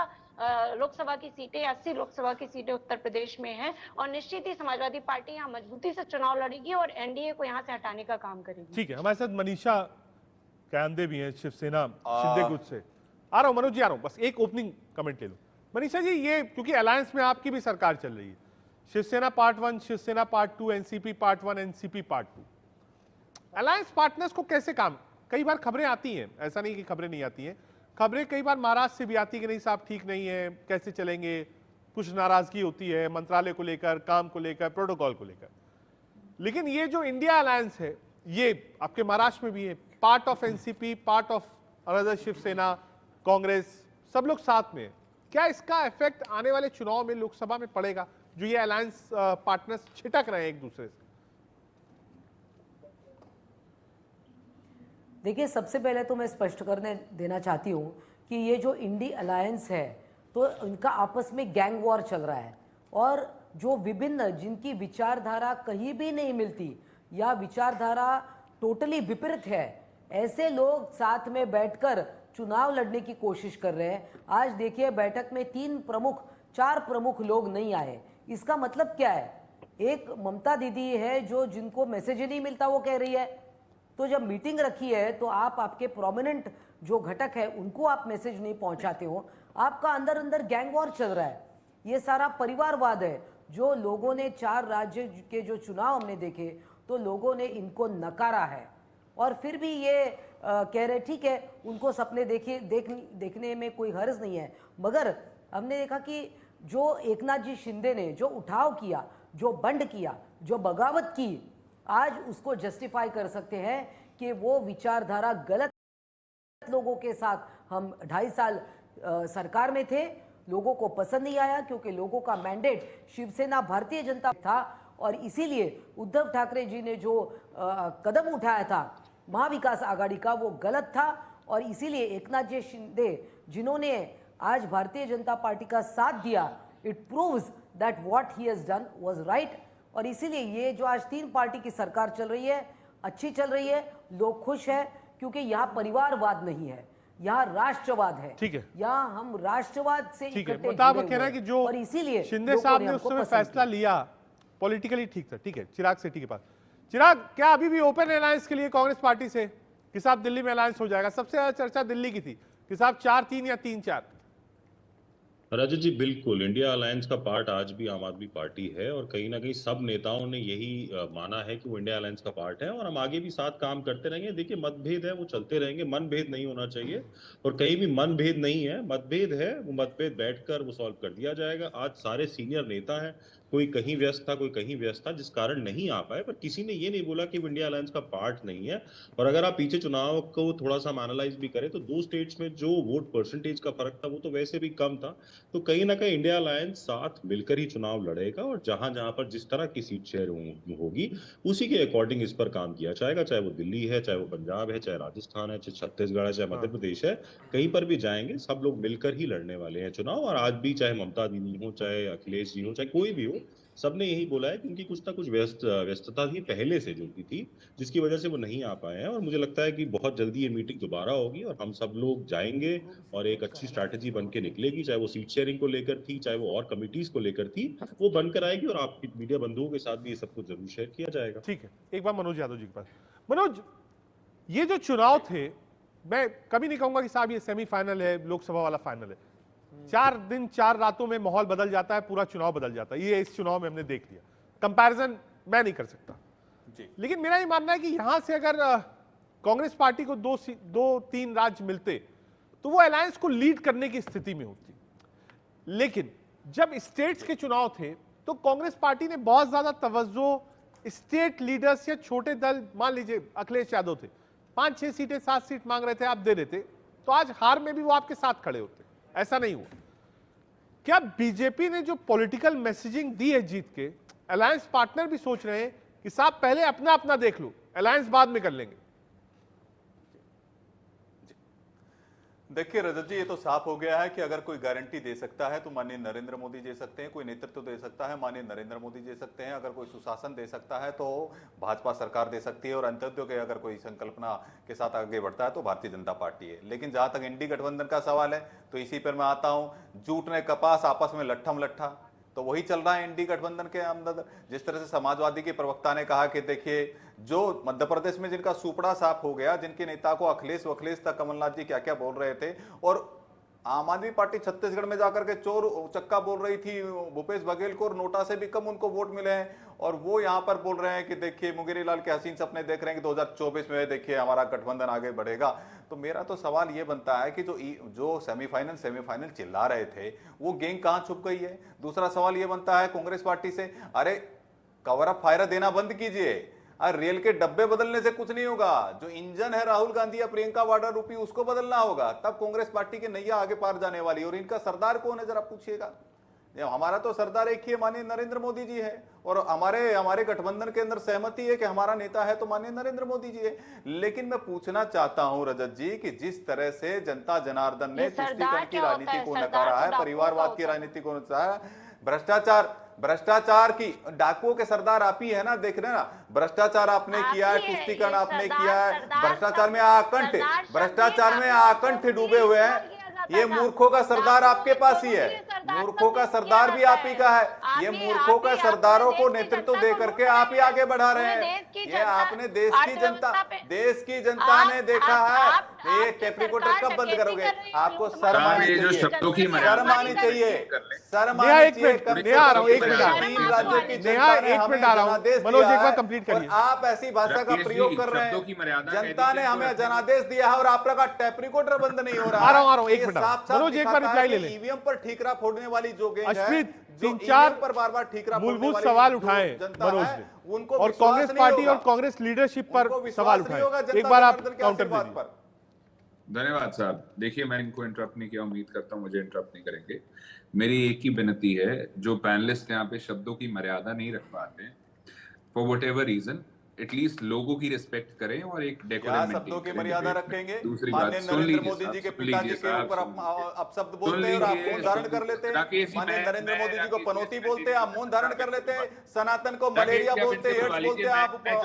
लोकसभा की सीटें, 80 लोकसभा की सीटें उत्तर प्रदेश में हैं और निश्चित ही समाजवादी पार्टी यहाँ मजबूती से चुनाव लड़ेगी और एनडीए को यहाँ से हटाने का काम करेगी। ठीक है, हमारे साथ मनीषा कांदे भी हैं, शिवसेना शिंदे गुट से। आ रहा हूँ मनोज जी, आ रहा हूँ, बस एक ओपनिंग कमेंट ले लो। मनीषा जी, ये क्योंकि अलायंस में आपकी भी सरकार चल रही है, Shiv Sena part 1, Shiv Sena part 2, NCP part 1, NCP part 2, alliance partners को कैसे काम, कई बार खबरें आती हैं, ऐसा नहीं कि खबरें नहीं आती हैं, खबरें कई बार महाराष्ट्र से भी आती है कि नहीं साहब ठीक नहीं है, कैसे चलेंगे, कुछ नाराजगी होती है मंत्रालय को लेकर, काम को लेकर, प्रोटोकॉल को लेकर। लेकिन ये जो इंडिया अलायंस है, ये आपके महाराष्ट्र में भी है, part of NCP, part of other Shiv Sena, Congress, सब लोग साथ में है। क्या इसका इफेक्ट आने वाले चुनाव में लोकसभा में पड़ेगा, जो ये अलायंस पार्टनर्स छिटक रहे हैं एक दूसरे से? देखिए, सबसे पहले तो मैं स्पष्ट करने देना चाहती हूँ कि ये जो इंडी अलायंस है, तो इनका आपस में गैंग वॉर चल रहा है और जो विभिन्न, जिनकी विचारधारा कहीं भी नहीं मिलती या विचारधारा टोटली विपरीत है, ऐसे लोग साथ में बैठकर चुनाव लड़ने की कोशिश कर रहे हैं। आज देखिए, बैठक में 4 प्रमुख लोग नहीं आए। इसका मतलब क्या है? एक ममता दीदी है जो जिनको मैसेज ही नहीं मिलता, वो कह रही है। तो जब मीटिंग रखी है तो आप आपके प्रोमिनेंट जो घटक है उनको आप मैसेज नहीं पहुंचाते हो, आपका अंदर अंदर गैंग वॉर चल रहा है। ये सारा परिवारवाद है जो लोगों ने 4 राज्य के जो चुनाव हमने देखे तो लोगों ने इनको नकारा है और फिर भी ये कह रहे ठीक है, उनको सपने देखने में कोई हर्ज नहीं है। मगर हमने देखा कि जो एकनाथ जी शिंदे ने जो उठाव किया, जो बंड किया, जो बगावत की, आज उसको जस्टिफाई कर सकते हैं कि वो विचारधारा गलत लोगों के साथ हम 2.5 साल सरकार में थे, लोगों को पसंद नहीं आया क्योंकि लोगों का मैंडेट शिवसेना भारतीय जनता था और इसीलिए उद्धव ठाकरे जी ने जो कदम उठाया था महाविकास आघाड़ी का, वो गलत था और इसीलिए एकनाथ जी शिंदे जिन्होंने आज भारतीय जनता पार्टी का साथ दिया, it proves that what he has done was right. और इसीलिए ये जो आज 3 पार्टी की सरकार चल रही है, अच्छी चल रही है, लोग खुश है क्योंकि यहाँ परिवारवाद नहीं है, यहाँ राष्ट्रवाद है। ठीक है, यहाँ हम राष्ट्रवाद से इकट्ठे जुड़े हुए हैं कि जो, और इसीलिए शिंदे साहब ने उस समय फैसला लिया पॉलिटिकली ठीक था। ठीक है, चिराग सेठी के पास। चिराग, क्या अभी भी ओपन अलायंस के लिए कांग्रेस पार्टी से कि साहब दिल्ली में अलायंस हो जाएगा? सबसे ज्यादा चर्चा दिल्ली की थी कि साहब 4-3 या 3-4। रजत जी, बिल्कुल इंडिया अलायंस का पार्ट आज भी आम आदमी पार्टी है और कहीं ना कहीं सब नेताओं ने यही माना है कि वो इंडिया अलायंस का पार्ट है और हम आगे भी साथ काम करते रहेंगे। देखिए, मतभेद है वो चलते रहेंगे, मनभेद नहीं होना चाहिए और कहीं भी मनभेद नहीं है, मतभेद है वो मतभेद बैठकर वो सॉल्व कर दिया जाएगा। आज सारे सीनियर नेता हैं, कोई कहीं व्यस्त था, कोई कहीं व्यस्त था, जिस कारण नहीं आ पाए, पर किसी ने ये नहीं बोला कि वो इंडिया अलायंस का पार्ट नहीं है। और अगर आप पीछे चुनाव को थोड़ा सा एनालाइज भी करें तो 2 स्टेट्स में जो वोट परसेंटेज का फर्क था वो तो वैसे भी कम था। तो कहीं ना कहीं इंडिया अलायंस साथ मिलकर ही चुनाव लड़ेगा और जहां जहां पर जिस तरह की सीट शेयर होगी उसी के अकॉर्डिंग इस पर काम किया जाएगा, चाहे वो दिल्ली है, चाहे वो पंजाब है, चाहे राजस्थान है, चाहे छत्तीसगढ़ है, चाहे मध्य प्रदेश है, कहीं पर भी जाएंगे सब लोग मिलकर ही लड़ने वाले हैं चुनाव। और आज भी चाहे ममता दीदी हो, चाहे अखिलेश जी हो, चाहे कोई भी हो, सबने यही बोला है कि उनकी कुछ ना कुछ व्यस्तता थी पहले से जो थी, जिसकी वजह से वो नहीं आ पाए हैं। और मुझे लगता है कि बहुत जल्दी ये मीटिंग दोबारा होगी और हम सब लोग जाएंगे और एक अच्छी स्ट्रैटेजी बन के निकलेगी, चाहे वो सीट शेयरिंग को लेकर थी, चाहे वो और कमिटीज को लेकर थी, वो बनकर आएगी और आपकी मीडिया बंधुओं के साथ भी ये सब कुछ जरूर शेयर किया जाएगा। ठीक है, एक बार मनोज यादव जी के पास। मनोज, ये जो चुनाव थे, मैं कभी नहीं कहूंगा कि साहब ये सेमीफाइनल है, लोकसभा वाला फाइनल है। 4 दिन 4 रातों में माहौल बदल जाता है, पूरा चुनाव बदल जाता है। ये इस चुनाव में हमने देख लिया, कंपैरिजन मैं नहीं कर सकता जी। लेकिन मेरा ये मानना है कि यहां से अगर कांग्रेस पार्टी को 2-3 राज्य मिलते तो वो अलायंस को लीड करने की स्थिति में होती। लेकिन जब स्टेट्स के चुनाव थे तो कांग्रेस पार्टी ने बहुत ज्यादा तवज्जो स्टेट लीडर्स या छोटे दल, मान लीजिए अखिलेश यादव थे, 5-6 सीटें 7 सीट मांग रहे थे, आप दे देते तो आज हार में भी वो आपके साथ खड़े होते। ऐसा नहीं हुआ। क्या बीजेपी ने जो पॉलिटिकल मैसेजिंग दी है जीत के, अलायंस पार्टनर भी सोच रहे हैं कि साहब पहले अपना अपना देख लो, अलायंस बाद में कर लेंगे? देखिए रजत जी, ये तो साफ हो गया है कि अगर कोई गारंटी दे सकता है तो माननीय नरेंद्र मोदी दे सकते हैं, कोई नेतृत्व दे सकता है माननीय नरेंद्र मोदी दे सकते हैं, अगर कोई सुशासन दे सकता है तो भाजपा सरकार दे सकती है, और अंत्योदय के अगर कोई संकल्पना के साथ आगे बढ़ता है तो भारतीय जनता पार्टी है। लेकिन जहां तक इंडी गठबंधन का सवाल है तो इसी पर मैं आता हूं। जूट ने कपास, आपस में लट्ठम लट्ठा, तो वही चल रहा है इंडी गठबंधन के अंदर। जिस तरह से समाजवादी के प्रवक्ता ने कहा कि देखिए, जो मध्य प्रदेश में जिनका सुपड़ा साफ हो गया, जिनके नेता को अखिलेश तक कमलनाथ जी क्या क्या बोल रहे थे, और आम आदमी पार्टी छत्तीसगढ़ में जाकर के चोर चक्का बोल रही थी भूपेश बघेल को, और नोटा से भी कम उनको वोट मिले हैं, और वो यहाँ पर बोल रहे हैं कि देखिए मुंगेरी लाल के हसीन सपने देख रहे हैं कि 2024 में देखिए हमारा गठबंधन आगे बढ़ेगा। तो मेरा तो सवाल ये बनता है कि जो सेमीफाइनल चिल्ला रहे थे वो गेंग कहाँ छुप गई है। दूसरा सवाल ये बनता है कांग्रेस पार्टी से, अरे कवर अप फायर देना बंद कीजिए, अरे रेल के डब्बे बदलने से कुछ नहीं होगा, जो इंजन है राहुल गांधी या प्रियंका वाड्रा रूपी उसको बदलना होगा, तब कांग्रेस पार्टी की नैया आगे पार जाने वाली है। और इनका सरदार कौन है जरा पूछिएगा। हमारा तो सरदार एक ही है, माननीय नरेंद्र मोदी जी है, और हमारे गठबंधन के अंदर सहमति है कि हमारा नेता है तो माननीय नरेंद्र मोदी जी है। लेकिन मैं पूछना चाहता हूं रजत जी कि जिस तरह से जनता जनार्दन ने तुष्टीकरण की राजनीति को नकारा है, परिवारवाद की राजनीति को नकारा, भ्रष्टाचार की, डाकुओं के सरदार आप ही है ना, देख रहे ना, भ्रष्टाचार आपने किया है, तुष्टीकरण आपने किया है, भ्रष्टाचार में आकंठ डूबे हुए हैं। ये मूर्खों का सरदार आपके पास ही है, मूर्खों का सरदार भी आप ही का है। ये मूर्खों का सरदारों को नेतृत्व दे करके आप ही आगे बढ़ा रहे हैं। ये आपने देश की जनता ने देखा है। ये टेप रिकॉर्डर कब बंद करोगे? आपको शर्म आनी चाहिए, शर्म आनी चाहिए, शर्म आनी चाहिए। मनोज एक बार कंप्लीट करिए। आप ऐसी भाषा का प्रयोग कर रहे हैं। जनता ने हमें जनादेश दिया है और आप लोग का टेप रिकॉर्डर बंद नहीं हो रहा। आ रहा हूं, एक मिनट मनोज, एक बार रिप्लाई ले ले। ईवीएम पर ठीकरा फोड़ने वाली जो गेंद है, अश्मित, जो 3-4 पर बार ठीकरा मूलभूत सवाल उठाए मनोज ने, उनको और कांग्रेस पार्टी और कांग्रेस लीडरशिप पर सवाल उठाए। एक बार आप काउंटर दीजिए। धन्यवाद साहब। देखिए, मैं इनको इंटरप्ट नहीं किया, उम्मीद करता हूं मुझे इंटरप्ट नहीं करेंगे। मेरी एक ही विनती है, जो पैनलिस्ट यहाँ पे शब्दों की मर्यादा नहीं रख पाते हैं, for whatever reason, at least लोगों की रिस्पेक्ट करें और एक डेकोरम शब्दों की मर्यादा रखेंगे। दूसरी बात, नरेंद्र मोदी जी के पिताजी के ऊपर आप शब्द बोलते हैं और आप मौन धारण कर लेते हैं। माननीय नरेंद्र मोदी जी को पनौती बोलते हैं, आप मौन धारण कर लेते हैं। सनातन को मलेरिया बोलते हैं, एड्स बोलते हैं,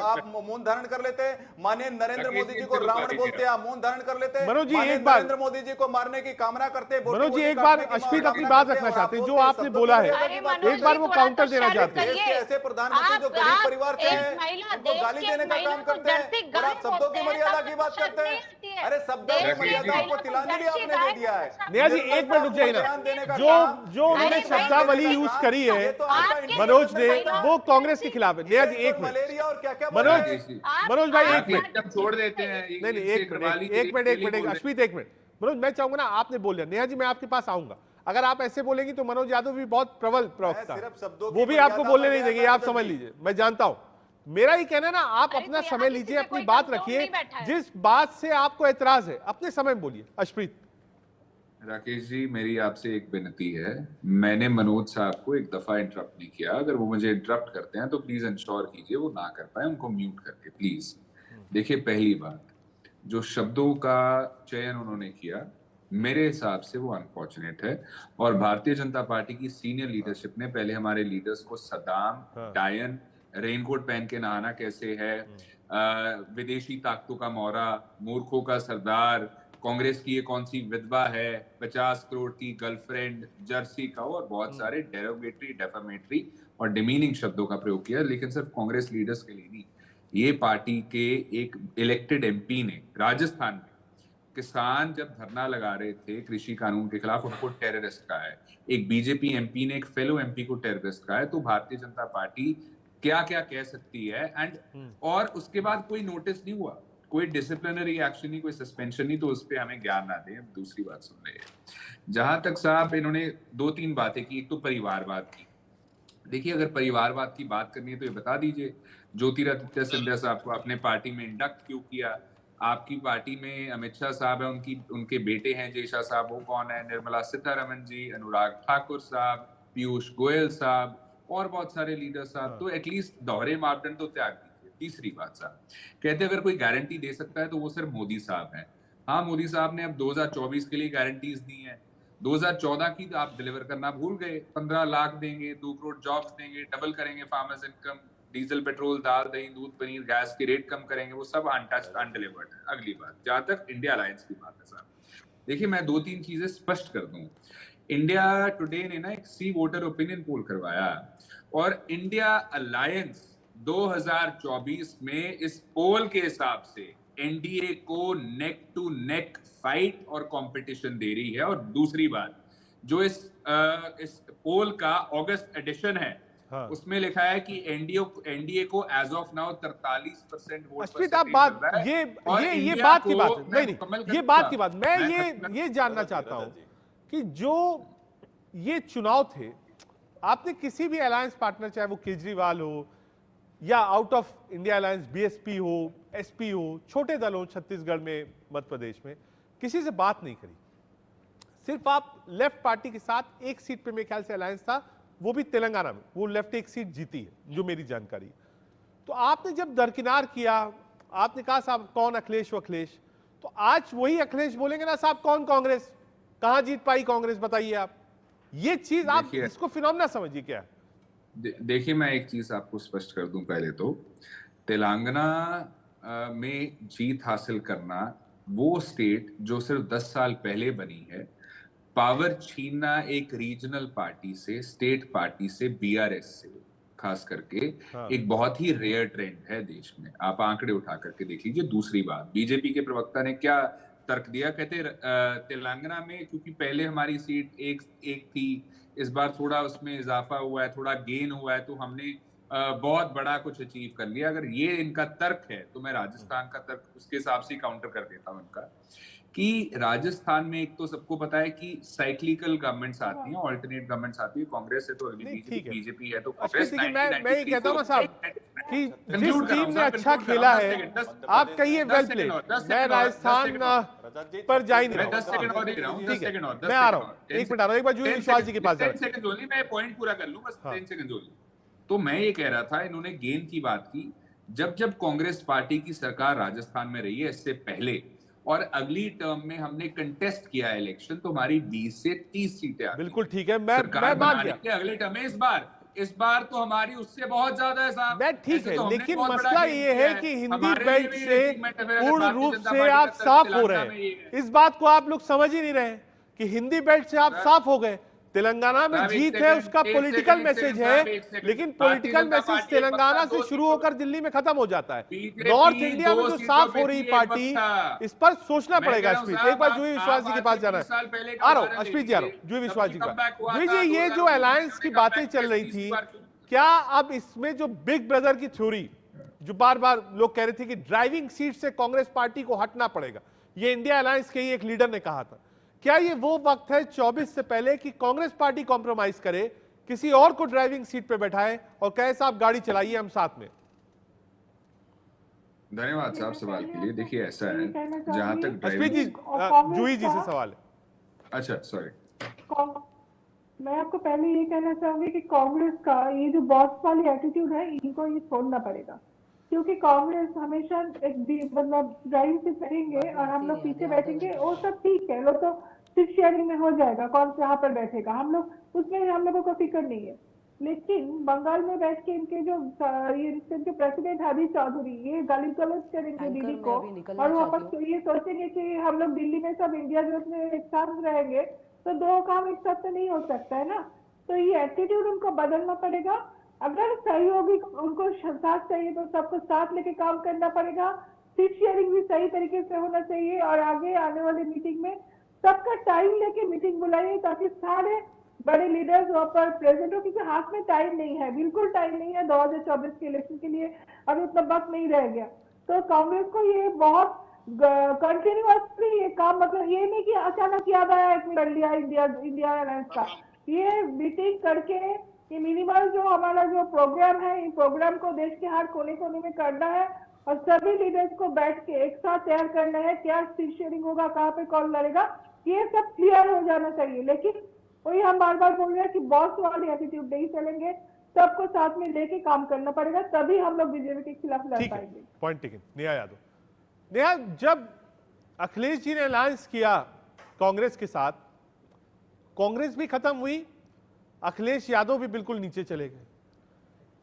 आप मौन धारण कर लेते हैं। माननीय नरेंद्र मोदी जी को रावण बोलते हैं, आप मौन धारण कर लेते हैं। मनोज जी एक बार, नरेंद्र मोदी जी को मारने की कामना करते हैं। मनोज जी एक बार अश्मित अपनी बात रखना चाहते हैं, जो आपने बोला है एक बार वो काउंटर देना चाहते हैं। ऐसे प्रधानमंत्री जो गरीब परिवार से हैं, उनको गाली देने का काम करते हैं और आप शब्दों की मर्यादा की बात करते हैं। अरे शब्दों की मर्यादाओं को तिलांजलि आपने दे दिया है। नेहा जी एक मिनट रुक जाइए ना, जो उन्होंने शब्दावली यूज करी है मनोज ने, वो कांग्रेस के खिलाफ है। नेहा जी एक मिनट, मलेरिया और क्या क्या मनोज भाई एक मिनट छोड़ देते हैं। नहीं एक मिनट अश्मित एक मिनट। मनोज मैं चाहूंगा ना, आपने बोल लिया, नेहा जी मैं आपके पास आऊंगा, अगर आप ऐसे बोलेंगी तो मनोज यादव भी बहुत प्रबल प्रवक्ता है, वो भी आपको बोलने नहीं देंगे, आप समझ लीजिए, मैं जानता हूं। मेरा ही कहना है ना, आप अपना समय लीजिए, अपनी बात रखिए, जिस बात से आपको एतराज है अपने समय में बोलिए। अश्प्रीत। राकेश जी, मेरी आपसे एक विनती है, मैंने मनोज साहब को एक दफा इंटरप्ट नहीं किया, अगर वो मुझे इंटरप्ट करते हैं तो प्लीज इंश्योर कीजिए वो ना कर पाए, उनको म्यूट करके प्लीज। देखिए, पहली बात, जो शब्दों का चयन उन्होंने किया मेरे हिसाब से वो अनफॉर्चुनेट है, और भारतीय जनता पार्टी की सीनियर लीडरशिप ने पहले हमारे लीडर्स को सदाम, डायन, रेनकोट पहन के नहाना कैसे है, विदेशी ताकतों का मौरा, मूर्खों का सरदार, कांग्रेस की ये कौन सी विधवा है, 50 करोड़ की गर्लफ्रेंड, जर्सी का, और बहुत सारे डेरोगेटरी, डेफामेटरी और डिमीनिंग शब्दों का प्रयोग किया। लेकिन सिर्फ कांग्रेस लीडर्स के लिए नहीं, ये पार्टी के एक इलेक्टेड एमपी ने राजस्थान में किसान जब धरना लगा रहे थे कृषि कानून के खिलाफ, उनको टेररिस्ट कहा है। एक बीजेपी एमपी ने एक फेलो एमपी को टेररिस्ट कहा है। तो भारतीय जनता पार्टी क्या क्या कह सकती है, एंड और उसके बाद कोई नोटिस नहीं हुआ, कोई डिसिप्लिनरी एक्शन नहीं, कोई सस्पेंशन नहीं, तो उस पर हमें ज्ञान ना दें। दूसरी बात सुन रहे हैं, जहां तक साहब इन्होंने 2-3 बातें की, एक तो परिवारवाद की, देखिए, अगर परिवारवाद की बात करनी है तो ये बता दीजिए, ज्योतिरादित्य सिंधिया साहब को आपने पार्टी में इंडक्ट क्यों किया? आपकी पार्टी में अमित शाह साहब है, उनके बेटे हैं जय शाह साहब, वो कौन है? निर्मला सीतारमण जी, अनुराग ठाकुर साहब, पीयूष गोयल साहब और बहुत सारे लीडर साहब। तो एटलीस्ट दोहरे मापदंड तो त्याग दीजिए। तीसरी बात साहब, कहते अगर कोई गारंटी दे सकता है तो वो सिर्फ मोदी साहब हैं। हाँ, मोदी साहब ने अब 2024 के लिए गारंटीज दी हैं। 2014 की तो आप डिलीवर करना भूल गए। 15 लाख देंगे, 2 करोड़ जॉब्स देंगे, डबल करेंगे फार्मर्स इनकम, डीजल पेट्रोल दाल दही दूध पनीर गैस के रेट कम करेंगे, वो सब अनटच्ड अनडिलीवर्ड है। अगली बात, जहां तक इंडिया अलायंस की बात है साहब, देखिए मैं 2-3 चीजें स्पष्ट कर दूं। इंडिया टुडे ने ना एक सी वोटर ओपिनियन पोल करवाया और इंडिया अलायंस 2024 में इस पोल के हिसाब से एनडीए को नेक टू नेक फाइट और कंपटीशन दे रही है। और दूसरी बात, जो इस पोल का अगस्त एडिशन है, हाँ, उसमें लिखा है कि एनडीए को एज ऑफ नाउ 43% वोट अश्वित, आप बात ये बात की बात है, नहीं ये बात की बात, मैं ये जानना चाहता हूं कि जो ये चुनाव थे, आपने किसी भी अलायंस पार्टनर, चाहे वो केजरीवाल हो या out of India alliance BSP हो, एसपी हो, छोटे दल हो छत्तीसगढ़ में, मध्य प्रदेश में, किसी से बात नहीं करी। सिर्फ आप लेफ्ट पार्टी के साथ एक सीट पे मेरे ख्याल से अलायंस था, वो भी तेलंगाना में, वो लेफ्ट एक सीट जीती है जो मेरी जानकारी। तो आपने जब दरकिनार किया, आपने कहा साहब कौन अखिलेश वखिलेश, तो आज वही अखिलेश बोलेंगे ना साहब कौन कांग्रेस, कहां जीत पाई कांग्रेस, बताइए आप। ये चीज आप इसको फिनोमेना समझिए क्या? देखिए, मैं एक चीज आपको स्पष्ट कर दूं। पहले तो तेलंगाना में जीत हासिल करना, वो स्टेट जो सिर्फ 10 साल पहले बनी है, पावर छीनना एक रीजनल पार्टी से, स्टेट पार्टी से, बीआरएस से खास करके, हाँ, एक बहुत ही रेयर ट्रेंड है देश में। आप आंकड़े उठा करके देख लीजिए। दूसरी बात, बीजेपी के प्रवक्ता ने क्या तर्क दिया, कहते तेलंगाना में क्योंकि पहले हमारी सीट एक थी, इस बार थोड़ा उसमें इजाफा हुआ है, थोड़ा गेन हुआ है, तो हमने बहुत बड़ा कुछ अचीव कर लिया। अगर ये इनका तर्क है तो मैं राजस्थान का तर्क उसके हिसाब से काउंटर कर देता हूं इनका, कि राजस्थान में एक तो सबको पता है कि साइक्लिकल गवर्नमेंट्स आती हैं, ऑल्टरनेट गवर्नमेंट्स आती है, कांग्रेस है तो अगली बीजेपी है तो कांग्रेस। मैं ये कहता हूं ना साहब कि जिस टीम ने अच्छा खेला है, आप कहिए वेल प्लेड, मैं राजस्थान पर जा ही नहीं रहा हूं। 10 सेकंड और दे रहा हूं, 10 सेकंड और, मैं आ रहा हूं, एक मिनट आ रहा हूं, एक बार जूही विश्वास जी के पास 10 सेकंड ओनली, मैं पॉइंट पूरा कर लूं बस, 10 सेकंड ओनली। तो मैं ये कह रहा था, इन्होंने गेन की बात की, जब कांग्रेस पार्टी की सरकार राजस्थान में रही है इससे पहले, और अगली टर्म में हमने कंटेस्ट किया इलेक्शन, तो हमारी 20 से 30 सीटें आ, बिल्कुल ठीक है, मैं मान गया अगले टर्म में। इस बार तो हमारी उससे बहुत ज्यादा है साहब। मैं ठीक है, लेकिन मसला ये है कि हिंदी बेल्ट से पूर्ण रूप से आप साफ हो रहे हैं। इस बात को आप लोग समझ ही नहीं रहे कि हिंदी बेल्ट से आप साफ हो गए। तेलंगाना में जीत है, उसका पॉलिटिकल मैसेज है, लेकिन पॉलिटिकल मैसेज तेलंगाना से शुरू होकर दिल्ली में खत्म हो जाता है। नॉर्थ इंडिया में जो साफ हो रही पार्टी, इस पर सोचना पड़ेगा। अश्वित, एक बार जूही विश्वास जी के पास जाना है, आ रहा हूं अश्वित जी, आ रहा हूं जूही विश्वास जी का। जूही जी, ये जो अलायंस की बातें चल रही थी, क्या अब इसमें जो बिग ब्रदर की थ्योरी, जो बार बार लोग कह रहे थे कि ड्राइविंग सीट से कांग्रेस पार्टी को हटना पड़ेगा, ये इंडिया अलायंस के ही एक लीडर ने कहा था, क्या ये वो वक्त है 24 से पहले कि कांग्रेस पार्टी कॉम्प्रोमाइज करे, किसी और को ड्राइविंग सीट पे बैठाए और कहे साहब गाड़ी चलाइए हम साथ में? धन्यवाद साहब सवाल के लिए। देखिए ऐसा है, जहां तक अश्वित जी, जूही जी से सवाल है। अच्छा सॉरी, मैं आपको पहले ये कहना चाहूंगी कि कांग्रेस का ये जो बॉस वाली एटीट्यूड है, इनको ये छोड़ना पड़ेगा, क्योंकि कांग्रेस हमेशा एक मतलब ड्राइविंग सीट करेंगे और हम लोग पीछे बैठेंगे, वो सब ठीक है, लोग तो सीट शेयरिंग में हो जाएगा, कौन कहाँ पर बैठेगा, हम लोग उसमें हम लोगों को फिक्र नहीं है। लेकिन बंगाल में बैठ के इनके जो प्रेसिडेंट हरीश चौधरी ये गाली गलौज करेंगे दीदी को, और वापस तो ये सोचेंगे कि हम लोग दिल्ली में सब इंडिया गेट में एक साथ रहेंगे, तो दो काम एक साथ तो नहीं हो सकता है ना। तो ये एटीट्यूड उनको बदलना पड़ेगा। अगर सहयोगी उनको साथ चाहिए तो सबको साथ लेके काम करना पड़ेगा। सीट शेयरिंग भी सही तरीके से होना चाहिए, और आगे आने वाली मीटिंग में सबका टाइम लेके मीटिंग बुलाइए, ताकि सारे बड़े लीडर्स वहाँ पर प्रेजेंट हो, क्योंकि हाथ में टाइम नहीं है, बिल्कुल टाइम नहीं है 2024 के इलेक्शन के लिए, अभी उतना वक्त नहीं रह गया। तो कांग्रेस को ये बहुत कंटिन्यूअसली ये काम, मतलब ये नहीं कि अचानक याद आया कर लिया इंडिया अलायंस का, ये मीटिंग करके कि मिनिमल जो हमारा जो प्रोग्राम है, इन प्रोग्राम को देश के हर कोने कोने में करना है और सभी लीडर्स को बैठ के एक साथ तैयार करना है। क्या सीट शेयरिंग होगा, कहाँ पे कौन लड़ेगा, ये सब क्लियर हो जाना चाहिए। लेकिन वही हम बार बार बोल रहे हैं कि बॉस वाली एटीट्यूड नहीं चलेंगे, सबको साथ में लेके काम करना पड़ेगा, तभी हम लोग बीजेपी के खिलाफ लड़ पाएंगे। Point taken. नेहा यादव, नेहा, जब अखिलेश जी ने अलायंस किया कांग्रेस के साथ, कांग्रेस भी खत्म हुई, अखिलेश यादव भी बिल्कुल नीचे चले गए।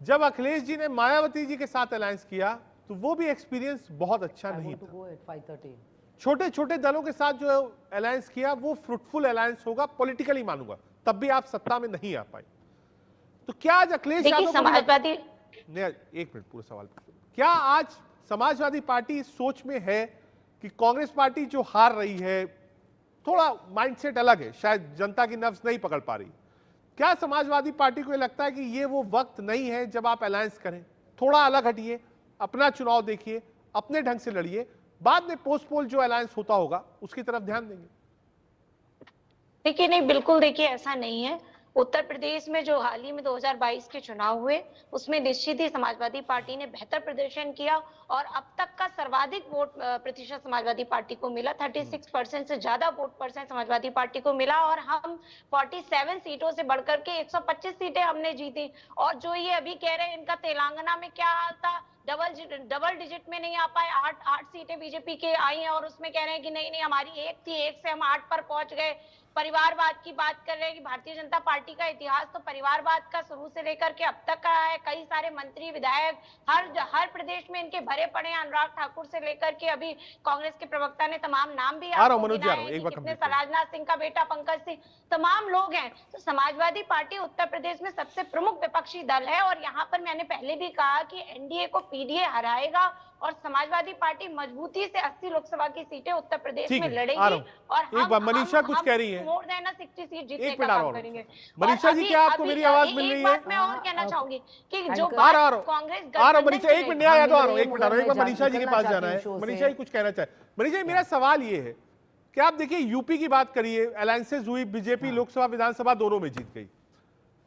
जब अखिलेश जी ने मायावती जी के साथ अलायंस किया तो वो भी एक्सपीरियंस बहुत अच्छा नहीं था। छोटे छोटे दलों के साथ जो अलायंस किया वो फ्रूटफुल अलायंस होगा, पॉलिटिकली मानूंगा, तब भी आप सत्ता में नहीं आ पाए। तो क्या आज अखिलेश यादव समाजवादी, एक मिनट पूरा सवाल, क्या आज समाजवादी पार्टी इस सोच में है कि कांग्रेस पार्टी जो हार रही है, थोड़ा माइंडसेट अलग है, शायद जनता की नब्ज नहीं पकड़ पा रही, क्या समाजवादी पार्टी को लगता है कि ये वो वक्त नहीं है जब आप अलायंस करें, थोड़ा अलग हटिए, अपना चुनाव देखिए, अपने ढंग से लड़िए, बाद में पोस्ट पोल जो अलायंस होता होगा उसकी तरफ ध्यान देंगे? देखिए नहीं, बिल्कुल देखिए ऐसा नहीं है। उत्तर प्रदेश में जो हाल ही में 2022 के चुनाव हुए उसमें निश्चित ही समाजवादी पार्टी ने बेहतर प्रदर्शन किया और अब तक का सर्वाधिक वोट प्रतिशत समाजवादी पार्टी को मिला। 36% से ज्यादा वोट परसेंट समाजवादी पार्टी को मिला और हम 47 सीटों से बढ़कर के 125 सीटें हमने जीती। और जो ये अभी कह रहे हैं इनका तेलंगाना में क्या हाल था, डबल डिजिट में नहीं आ पाए, 8 सीटें बीजेपी के आई हैं और उसमें कह रहे हैं कि नहीं हमारी 1 थी, 1 से हम 8 पर पहुंच गए। परिवारवाद की बात कर रहे हैं कि भारतीय जनता पार्टी का इतिहास तो परिवारवाद का शुरू से लेकर के अब तक का है। कई सारे मंत्री विधायक हर प्रदेश में इनके भरे पड़े हैं। अनुराग ठाकुर से लेकर के अभी कांग्रेस के प्रवक्ता ने तमाम नाम भी राजनाथ सिंह का बेटा पंकज सिंह, तमाम लोग हैं। तो समाजवादी पार्टी उत्तर प्रदेश में सबसे प्रमुख विपक्षी दल है और यहाँ पर मैंने पहले भी कहा कि एनडीए को पीडीए हराएगा और समाजवादी पार्टी मजबूती से 80 लोकसभा की सीटें उत्तर प्रदेश में लड़ेगी और हम मनीषा कुछ कह रही है, मोर देन 60 सीट जीतने का काम करेंगे। मनीषा जी, क्या आपको मेरी आवाज मिल रही है? मैं और कहना चाहूंगी कि जो कांग्रेस मनीषा, एक मिनट, याद आ रहा हूँ, एक मिनट, मनीषा जी के पास जाना है। मनीषा जी कुछ कहना चाहे। मनीषा जी, मेरा सवाल ये है कि आप देखिए यूपी की बात करिए, अलायंसेस हुई, बीजेपी लोकसभा विधानसभा दोनों में जीत गई,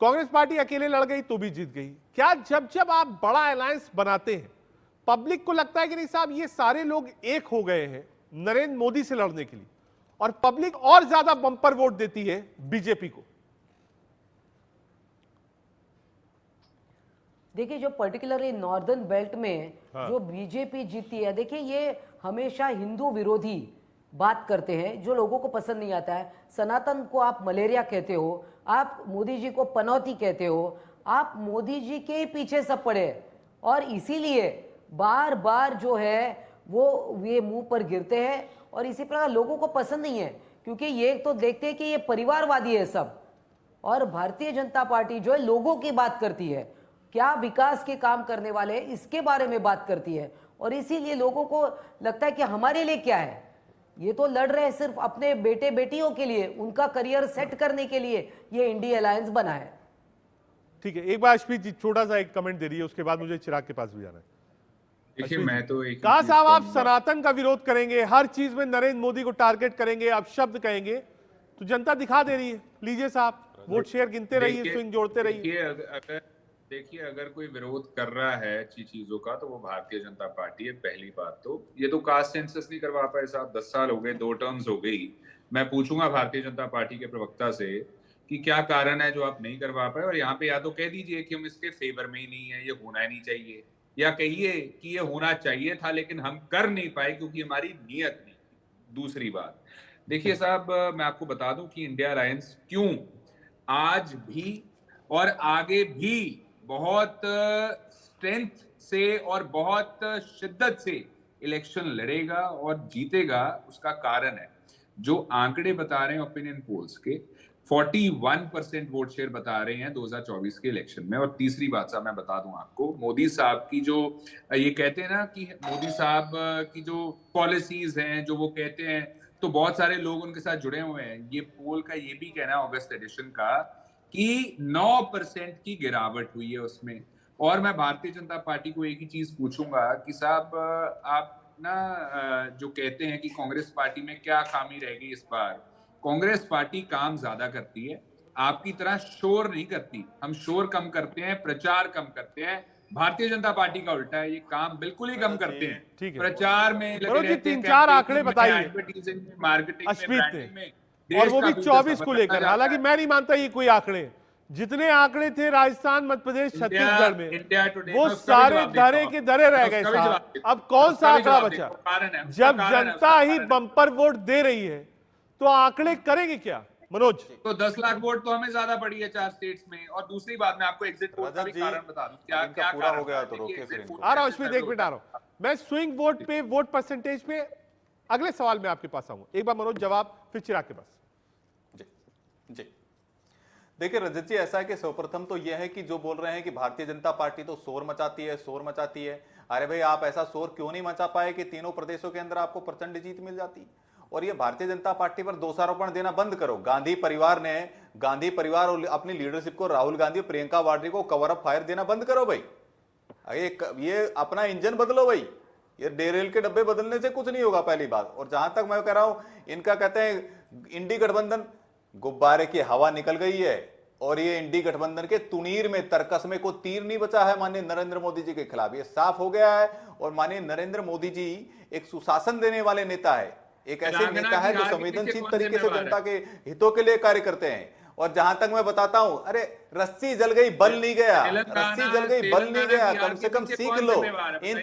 कांग्रेस पार्टी अकेले लड़ गई तो भी जीत गई। क्या जब आप बड़ा अलायंस बनाते हैं, पब्लिक को लगता है कि नहीं साहब ये सारे लोग एक हो गए हैं नरेंद्र मोदी से लड़ने के लिए, और पब्लिक और ज्यादा बंपर वोट देती है बीजेपी को? देखिए, जो पर्टिकुलरली नॉर्दर्न बेल्ट में जो बीजेपी जीती है, देखिए ये हमेशा हिंदू विरोधी बात करते हैं, जो लोगों को पसंद नहीं आता है। सनातन को आप मलेरिया कहते हो, आप मोदी जी को पनौती कहते हो, आप मोदी जी के पीछे सब पड़े और इसीलिए बार बार जो है वो ये मुंह पर गिरते हैं और इसी प्रकार लोगों को पसंद नहीं है, क्योंकि ये तो देखते हैं कि ये परिवारवादी है सब, और भारतीय जनता पार्टी जो है लोगों की बात करती है, क्या विकास के काम करने वाले हैं इसके बारे में बात करती है, और इसीलिए लोगों को लगता है कि हमारे लिए क्या है, ये तो लड़ रहे हैं सिर्फ अपने बेटे बेटियों के लिए, उनका करियर सेट करने के लिए ये इंडिया अलायंस बना है। ठीक है, एक बार अश्वित जी छोटा सा एक कमेंट दे रही है, उसके बाद मुझे चिराग के पास भी जाना है। देखिए, मैं तो एक कहा साहब आप सनातन का विरोध करेंगे, हर चीज में नरेंद्र मोदी को टारगेट करेंगे, आप शब्द कहेंगे, तो जनता दिखा दे रही है। लीजिए साहब, वोट शेयर गिनते रहिए, स्विंग जोड़ते रहिए। देखिए, अगर कोई विरोध कर रहा है चीजों का तो वो भारतीय जनता पार्टी है। पहली बात तो ये तो कास्ट सेंसस नहीं करवा पाए साहब, 10 साल हो गए, 2 टर्म्स हो गई। मैं पूछूंगा भारतीय जनता पार्टी के प्रवक्ता से कि क्या कारण है जो आप नहीं करवा पाए, और यहाँ पे या तो कह दीजिए कि हम इसके फेवर में ही नहीं है, ये होना ही नहीं चाहिए, या कहिए कि ये होना चाहिए था लेकिन हम कर नहीं पाए क्योंकि हमारी नीयत नहीं। दूसरी बात, देखिए साहब, मैं आपको बता दूं कि इंडिया अलायंस क्यों आज भी और आगे भी बहुत स्ट्रेंथ से और बहुत शिद्दत से इलेक्शन लड़ेगा और जीतेगा, उसका कारण है जो आंकड़े बता रहे हैं ओपिनियन पोल्स के, 41% वोट शेयर बता रहे हैं 2024 के इलेक्शन में। और तीसरी बात साहब मैं बता दूं आपको, मोदी साहब की जो ये कहते हैं ना कि मोदी साहब की जो पॉलिसीज हैं, जो वो कहते हैं, तो बहुत सारे लोग उनके साथ जुड़े हुए हैं। ये पोल का ये भी कहना है अगस्त एडिशन का कि 9% की गिरावट हुई है उसमें। और मैं भारतीय जनता पार्टी को एक ही चीज पूछूंगा कि साहब आप ना जो कहते हैं कि कांग्रेस पार्टी में क्या खामी रहेगी इस बार, कांग्रेस पार्टी काम ज्यादा करती है आपकी तरह शोर नहीं करती। हम शोर कम करते हैं, प्रचार कम करते हैं। भारतीय जनता पार्टी का उल्टा है, ये काम बिल्कुल ही कम करते हैं। ठीक है। प्रचार में लगे मनोज जी, रहते हैं, 3-4 campaigning आंकड़े में, बताइए advertising में, मार्केटिंग में, अश्वित ने, ब्रांडिंग में, और देश वो का भी फ्यूचर 24 को समझना लेकर। जाता हालांकि है। मैं नहीं मानता ये कोई आंकड़े, जितने आंकड़े थे राजस्थान, मध्य प्रदेश, छत्तीसगढ़ में, इंडिया टुडे वो में उसका भी सारे जवाब देता धरे हूं। के धरे रह गए उसका भी साहब। जवाब देता हूं। अब कौन सा उसका भी आंकड़ा जवाब बचा? देता हूं। कारण है, उसका जब कारण है, जनता उसका ही कारण है। बम्पर वोट दे रही है तो आंकड़े करेंगे क्या मनोज? तो 10 लाख वोट तो हमें ज्यादा पड़ी है 4 स्टेट्स में। और दूसरी बात, मैं आपको एग्जिट पोल का भी रजत जी, कारण बता दूं। क्या इनका क्या पूरा कारण हो गया है? तो रोकिए देखिए, फिर exit इनको। poll आ रहा हूं कैसे अश्वित, एक मिनट आ रहा हूं। मैं स्विंग वोट पे, वोट परसेंटेज पे अगले सवाल में आपके पास आऊंगा। एक बार मनोज जवाब, फिर चिराग के पास। जी जी, देखिए रजत जी, ऐसा है कि सर्वप्रथम तो यह है कि जो बोल रहे हैं कि भारतीय जनता पार्टी तो शोर मचाती है, शोर मचाती है। अरे भाई, आप ऐसा शोर क्यों नहीं मचा पाए कि तीनों प्रदेशों के अंदर आपको प्रचंड जीत मिल जाती? और ये भारतीय जनता पार्टी पर दोषारोपण देना बंद करो। गांधी परिवार और अपनी लीडरशिप को, राहुल गांधी और प्रियंका वाड्रा को कवर अप फायर देना बंद करो भाई। ये अपना इंजन बदलो भाई। ये डेरेल के डब्बे बदलने से कुछ नहीं होगा, पहली बात। और जहां तक मैं कह रहा हूं, इनका कहते हैं इंडी गठबंधन, गुब्बारे की हवा निकल गई है। और ये इंडी गठबंधन के तुनीर में, तरकस में कोई तीर नहीं बचा है माननीय नरेंद्र मोदी जी के खिलाफ। ये साफ हो गया है। और माननीय नरेंद्र मोदी जी एक सुशासन देने वाले नेता है, एक ऐसे नेता है जो संवेदनशील तरीके से जनता के हितों के लिए कार्य करते हैं। और जहां तक मैं बताता हूं, अरे रस्सी जल गई बल नहीं गया, रस्सी जल गई बल नहीं गया। कम से कम सीख लो, इन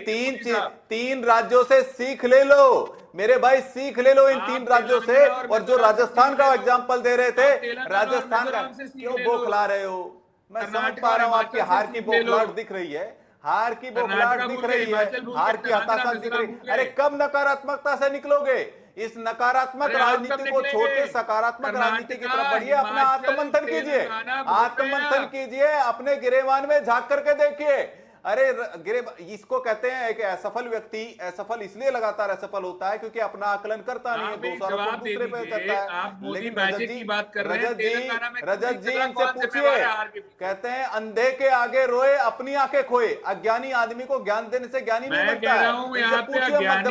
तीन राज्यों से सीख ले लो मेरे भाई, सीख ले लो इन 3 राज्यों से। और जो राजस्थान का एग्जांपल दे रहे थे, राजस्थान का क्यों बौखला रहे हो? मैं समझ पा रहा हूं आपकी हार की बौखलाहट दिख रही है, हार की बौखलाहट दिख रही है, हार की हताशा दिख रही है। अरे कब नकारात्मकता से निकलोगे? इस नकारात्मक राजनीति को छोड़ के सकारात्मक राजनीति की तरफ बढ़िए। अपना आत्ममंथन कीजिए, आत्ममंथन कीजिए, अपने गिरेबान में झांक करके देखिए। अरे इसको कहते हैं एक असफल व्यक्ति असफल इसलिए लगातार असफल होता है क्योंकि अपना आकलन करता नहीं है, दोषारोपण दूसरे पे करता है। लेकिन रजत जी इनसे पूछिए, कहते हैं अंधे के आगे रोए अपनी आंखें खोए। अज्ञानी आदमी को ज्ञान देने से ज्ञानी नहीं बनता है। इनसे पूछिए, मध्य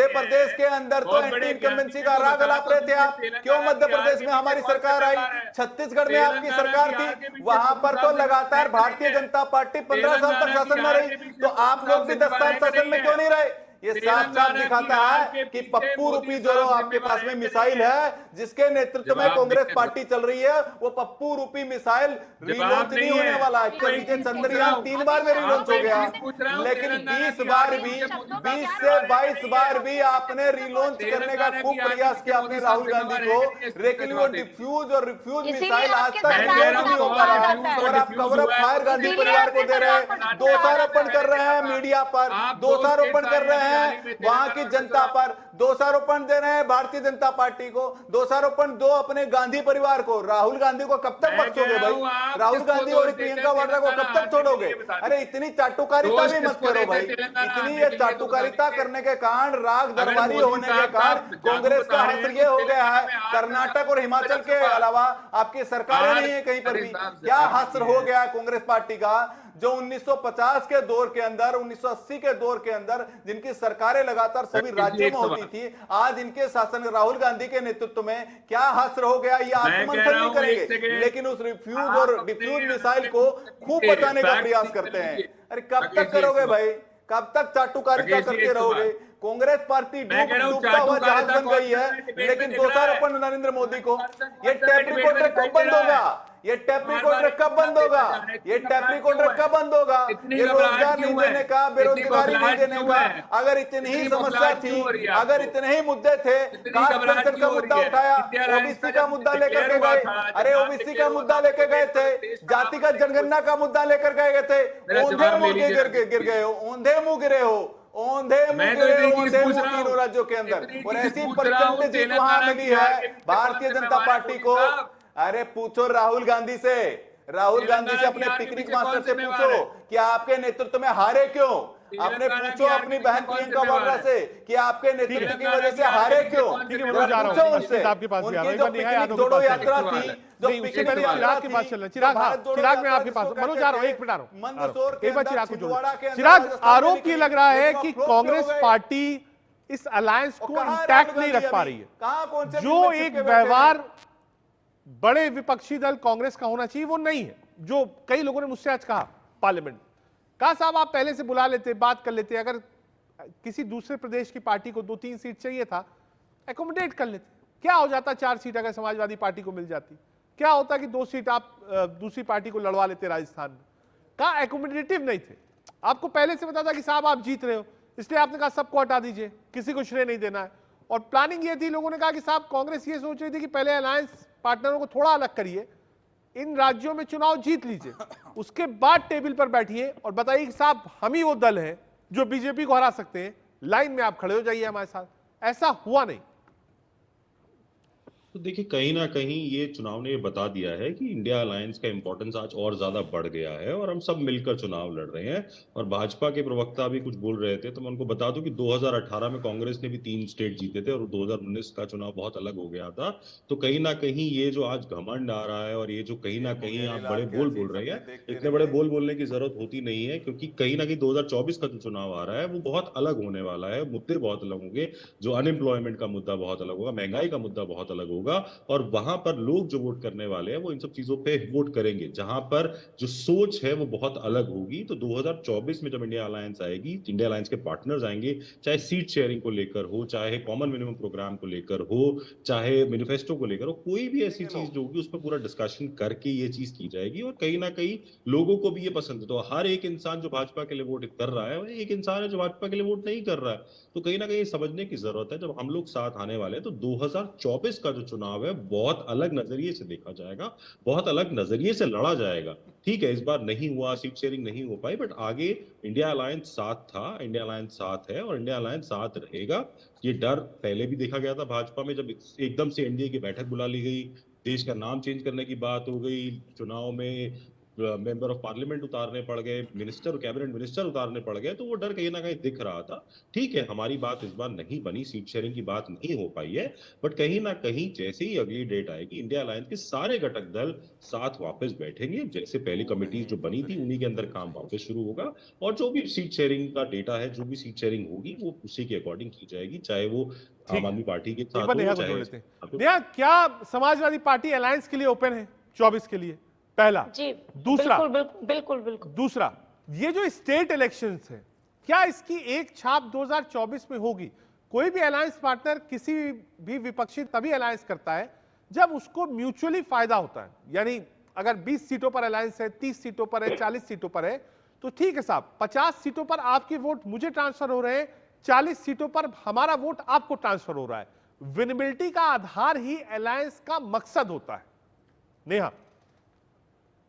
प्रदेश के अंदर तो एंटी इनकम्बेंसी का राग अलाप रहे थे आप। क्यों मध्य प्रदेश में हमारी सरकार आई, छत्तीसगढ़ में आपकी सरकार थी, वहां पर तो लगातार भारतीय जनता पार्टी 15 साल तक शासन में रही। तो आप लोग भी 10 साल शासन में क्यों नहीं रहे? ये साफ साफ दिखाता है कि पप्पू रूपी जो आपके पास में मिसाइल है, जिसके नेतृत्व में कांग्रेस पार्टी चल रही है, वो पप्पू रूपी मिसाइल रीलॉन्च नहीं होने वाला है। चंद्रयान 3 बार में रीलॉन्च हो गया, लेकिन 20 से 22 बार भी आपने रीलॉन्च करने का खूब प्रयास किया अपने राहुल गांधी को, लेकिन वो डिफ्यूज और रिफ्यूज मिसाइल आज तक रीलॉन्च नहीं हो पा रहा। और आप कवर अप फायर गांधी परिवार को दे रहे हैं, दोषारोपण कर रहे हैं मीडिया पर, दोषारोपण कर रहे हैं वहां की जनता पर, दोषारोपण दे रहे हैं भारतीय जनता पार्टी को, दोषारोपण दो अपने गांधी परिवार को। राहुल गांधी को कब तक बख्शोगे भाई? राहुल गांधी और प्रियंका वाड्रा को कब तक छोड़ोगे? अरे इतनी चाटुकारिता भी मत करो भाई। इतनी ये चाटुकारिता करने के कारण, राग दरबारी होने के कारण कांग्रेस का हासिल ये हो गया है, कर्नाटक और हिमाचल के अलावा आपकी सरकारें नहीं है कहीं पर भी। क्या हासिल हो गया है कांग्रेस पार्टी का? जो 1950 के दौर के अंदर, 1980 के दौर के अंदर जिनकी सरकारें लगातार सभी राज्यों में होती थी, आज इनके शासन राहुल गांधी के नेतृत्व में क्या हासिल हो गया? ये आत्ममंथन नहीं करेंगे, लेकिन उस रिफ्यूज और डिफ्यूज मिसाइल को खूब बचाने का प्रयास करते हैं। अरे कब तक करोगे भाई? कब तक चाटुकारिता करते रहोगे? कांग्रेस पार्टी डूबता हुआ जहाज बन गई है, लेकिन दोषारोपण नरेंद्र मोदी को। ये टेप रिकॉर्डर कब बंद होगा? ये टेप रिकॉर्डर कब बंद होगा? ये टेप रिकॉर्डर कब बंद होगा? ये रोजगार नहीं देने का, बेरोजगारी नहीं देने का। अगर इतनी ही समस्या थी, अगर इतने ही मुद्दे थे, संसद का मुद्दा उठाया, ओबीसी का मुद्दा लेकर के गए। अरे ओबीसी का मुद्दा लेकर गए थे, जातिगत जनगणना का मुद्दा लेकर गए थे, औंधे मुंह गिर गए हो, औंधे मुंह गिरे हो, औंधे मुंह तीनों राज्यों के अंदर। और ऐसी प्रचंड जीत वहां मिली है भारतीय जनता पार्टी को। अरे पूछो राहुल गांधी से, राहुल गांधी से, अपने पिकनिक मास्टर से पूछो कि आपके नेतृत्व में हारे क्यों। आपने पूछो अपनी बहन प्रियंका वाड्रा से कि आपके नेतृत्व की वजह से हारे क्यों। पूछो उनसे, उनकी जो पिकनिक जोड़ो यात्रा थी, जो पिकनिक चिराग के पास चलना। चिराग में आपके पास मनोज आ रहा हूं, एक मिनट आ रहा हूं, एक बार चिराग को जोड़ो। चिराग, आरोप ये लग रहा है कि कांग्रेस पार्टी इस अलायंस को इंटैक्ट नहीं रख पा रही है। जो एक व्यवहार बड़े विपक्षी दल कांग्रेस का होना चाहिए, वो नहीं है, जो कई लोगों ने मुझसे आज कहा पार्लियामेंट। कहा साहब आप पहले से बुला लेते, बात कर लेते, अगर किसी दूसरे प्रदेश की पार्टी को 2-3 सीट चाहिए था एकोमोडेट कर लेते। क्या हो जाता 4 सीट अगर समाजवादी पार्टी को मिल जाती? क्या होता कि 2 सीट आप दूसरी पार्टी को लड़वा लेते राजस्थान में? कहा एकोमोडेटिव नहीं थे। आपको पहले से पता था कि साहब आप जीत रहे हो, इसलिए आपने कहा सबको हटा दीजिए, किसी को श्रेय नहीं देना है। और प्लानिंग ये थी, लोगों ने कहा कि साहब कांग्रेस ये सोच रही थी कि पहले अलायंस पार्टनरों को थोड़ा अलग करिए, इन राज्यों में चुनाव जीत लीजिए, उसके बाद टेबल पर बैठिए और बताइए कि साहब हम ही वो दल है जो बीजेपी को हरा सकते हैं, लाइन में आप खड़े हो जाइए हमारे साथ। ऐसा हुआ नहीं। तो देखिए, कहीं ना कहीं ये चुनाव ने ये बता दिया है कि इंडिया अलायंस का इंपॉर्टेंस आज और ज्यादा बढ़ गया है और हम सब मिलकर चुनाव लड़ रहे हैं। और भाजपा के प्रवक्ता भी कुछ बोल रहे थे, तो मैं उनको बता दूं कि 2018 में कांग्रेस ने भी 3 स्टेट जीते थे और 2019 का चुनाव बहुत अलग हो गया था। तो कहीं ना कहीं ये जो आज घमंड आ रहा है और ये जो कहीं ना कहीं आप बड़े बोल बोल रहे हैं, इतने बड़े बोल बोलने की जरूरत होती नहीं है, क्योंकि कहीं ना कहीं 2024 का जो चुनाव आ रहा है वो बहुत अलग होने वाला है। मुद्दे बहुत अलग होंगे, जो अनएम्प्लॉयमेंट का मुद्दा बहुत अलग होगा, महंगाई का मुद्दा बहुत अलग होगा, और वहां पर लोग जो वोट करने वाले हैं वो इन सब चीजों पे वोट करेंगे, जहां पर जो सोच है वो बहुत अलग होगी। तो 2024 में जब इंडिया अलायंस आएगी, इंडिया अलायंस के पार्टनर्स आएंगे, चाहे सीट शेयरिंग को लेकर हो, चाहे कॉमन मिनिमम प्रोग्राम को लेकर हो, चाहे मैनिफेस्टो को लेकर हो, कोई भी ऐसी चीज जो होगी उस पर पूरा डिस्कशन करके ये चीज की जाएगी। और कहीं ना कहीं लोगों को भी ये पसंद है। तो हर एक इंसान जो भाजपा के लिए वोट कर रहा है, एक इंसान है जो भाजपा के लिए वोट नहीं कर रहा है। तो कहीं ना कहीं समझने की जरूरत है, जब हम लोग साथ आने वाले हैं तो 2024 का जो चुनाव है बहुत अलग नजरिए से देखा जाएगा, बहुत अलग नजरिए से लड़ा जाएगा। ठीक है, इस बार नहीं हुआ, सीट शेयरिंग नहीं हो पाई, बट आगे इंडिया अलायंस साथ था, इंडिया अलायंस साथ है और इंडिया अलायंस साथ रहेगा। ये डर पहले भी देखा गया था भाजपा में, जब एकदम से एनडीए की बैठक बुला ली गई, देश का नाम चेंज करने की बात हो गई, चुनाव में मेंबर ऑफ पार्लियामेंट उतारने पड़ गए, मिनिस्टर, कैबिनेट मिनिस्टर उतारने पड़ गए, तो वो डर कहीं ना कहीं दिख रहा था। ठीक है, हमारी बात इस बार नहीं बनी, सीट शेयरिंग की बात नहीं हो पाई है, बट कहीं ना कहीं जैसे ही अगली डेट आएगी, इंडिया अलायंस के सारे घटक दल साथ वापस बैठेंगे। जैसे पहली कमेटी जो बनी थी उन्हीं के अंदर काम वापस शुरू होगा, और जो भी सीट शेयरिंग का डेटा है, जो भी सीट शेयरिंग होगी वो उसी के अकॉर्डिंग की जाएगी, चाहे वो आम आदमी पार्टी के साथ हो, चाहे क्या समाजवादी पार्टी अलायंस के लिए ओपन है 24 के लिए? पहला। जी, दूसरा, बिल्कुल। दूसरा, ये जो स्टेट इलेक्शंस है, क्या इसकी एक छाप 2024 में होगी? कोई भी अलायंस पार्टनर किसी भी विपक्षी तभी अलायंस करता है जब उसको म्यूचुअली फायदा होता है। यानी अगर 20 सीटों पर अलायंस है, 30 सीटों पर है, 40 सीटों पर है, तो ठीक है साहब, 50 सीटों पर आपके वोट मुझे ट्रांसफर हो रहे हैं, 40 सीटों पर हमारा वोट आपको ट्रांसफर हो रहा है। विनेबिलिटी का आधार ही अलायंस का मकसद होता है। नेहा,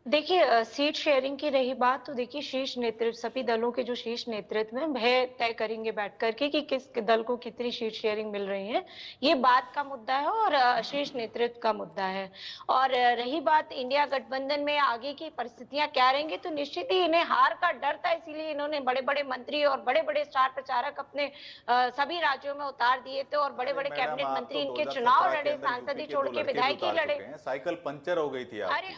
देखिए, सीट शेयरिंग की रही बात, तो देखिए शीर्ष नेतृत्व, सभी दलों के जो शीर्ष नेतृत्व में वह तय करेंगे बैठ करके कि किस दल को कितनी सीट शेयरिंग मिल रही है। ये बात का मुद्दा है और शीर्ष नेतृत्व का मुद्दा है। और रही बात इंडिया गठबंधन में आगे की परिस्थितियां क्या रहेंगी, तो निश्चित ही इन्हें हार का डर था, इसीलिए इन्होंने बड़े बड़े मंत्री और बड़े बड़े स्टार प्रचारक अपने सभी राज्यों में उतार दिए थे और बड़े बड़े कैबिनेट मंत्री इनके चुनाव लड़े, सांसद छोड़ के विधायक लड़े। साइकिल पंचर हो गई थी। अरे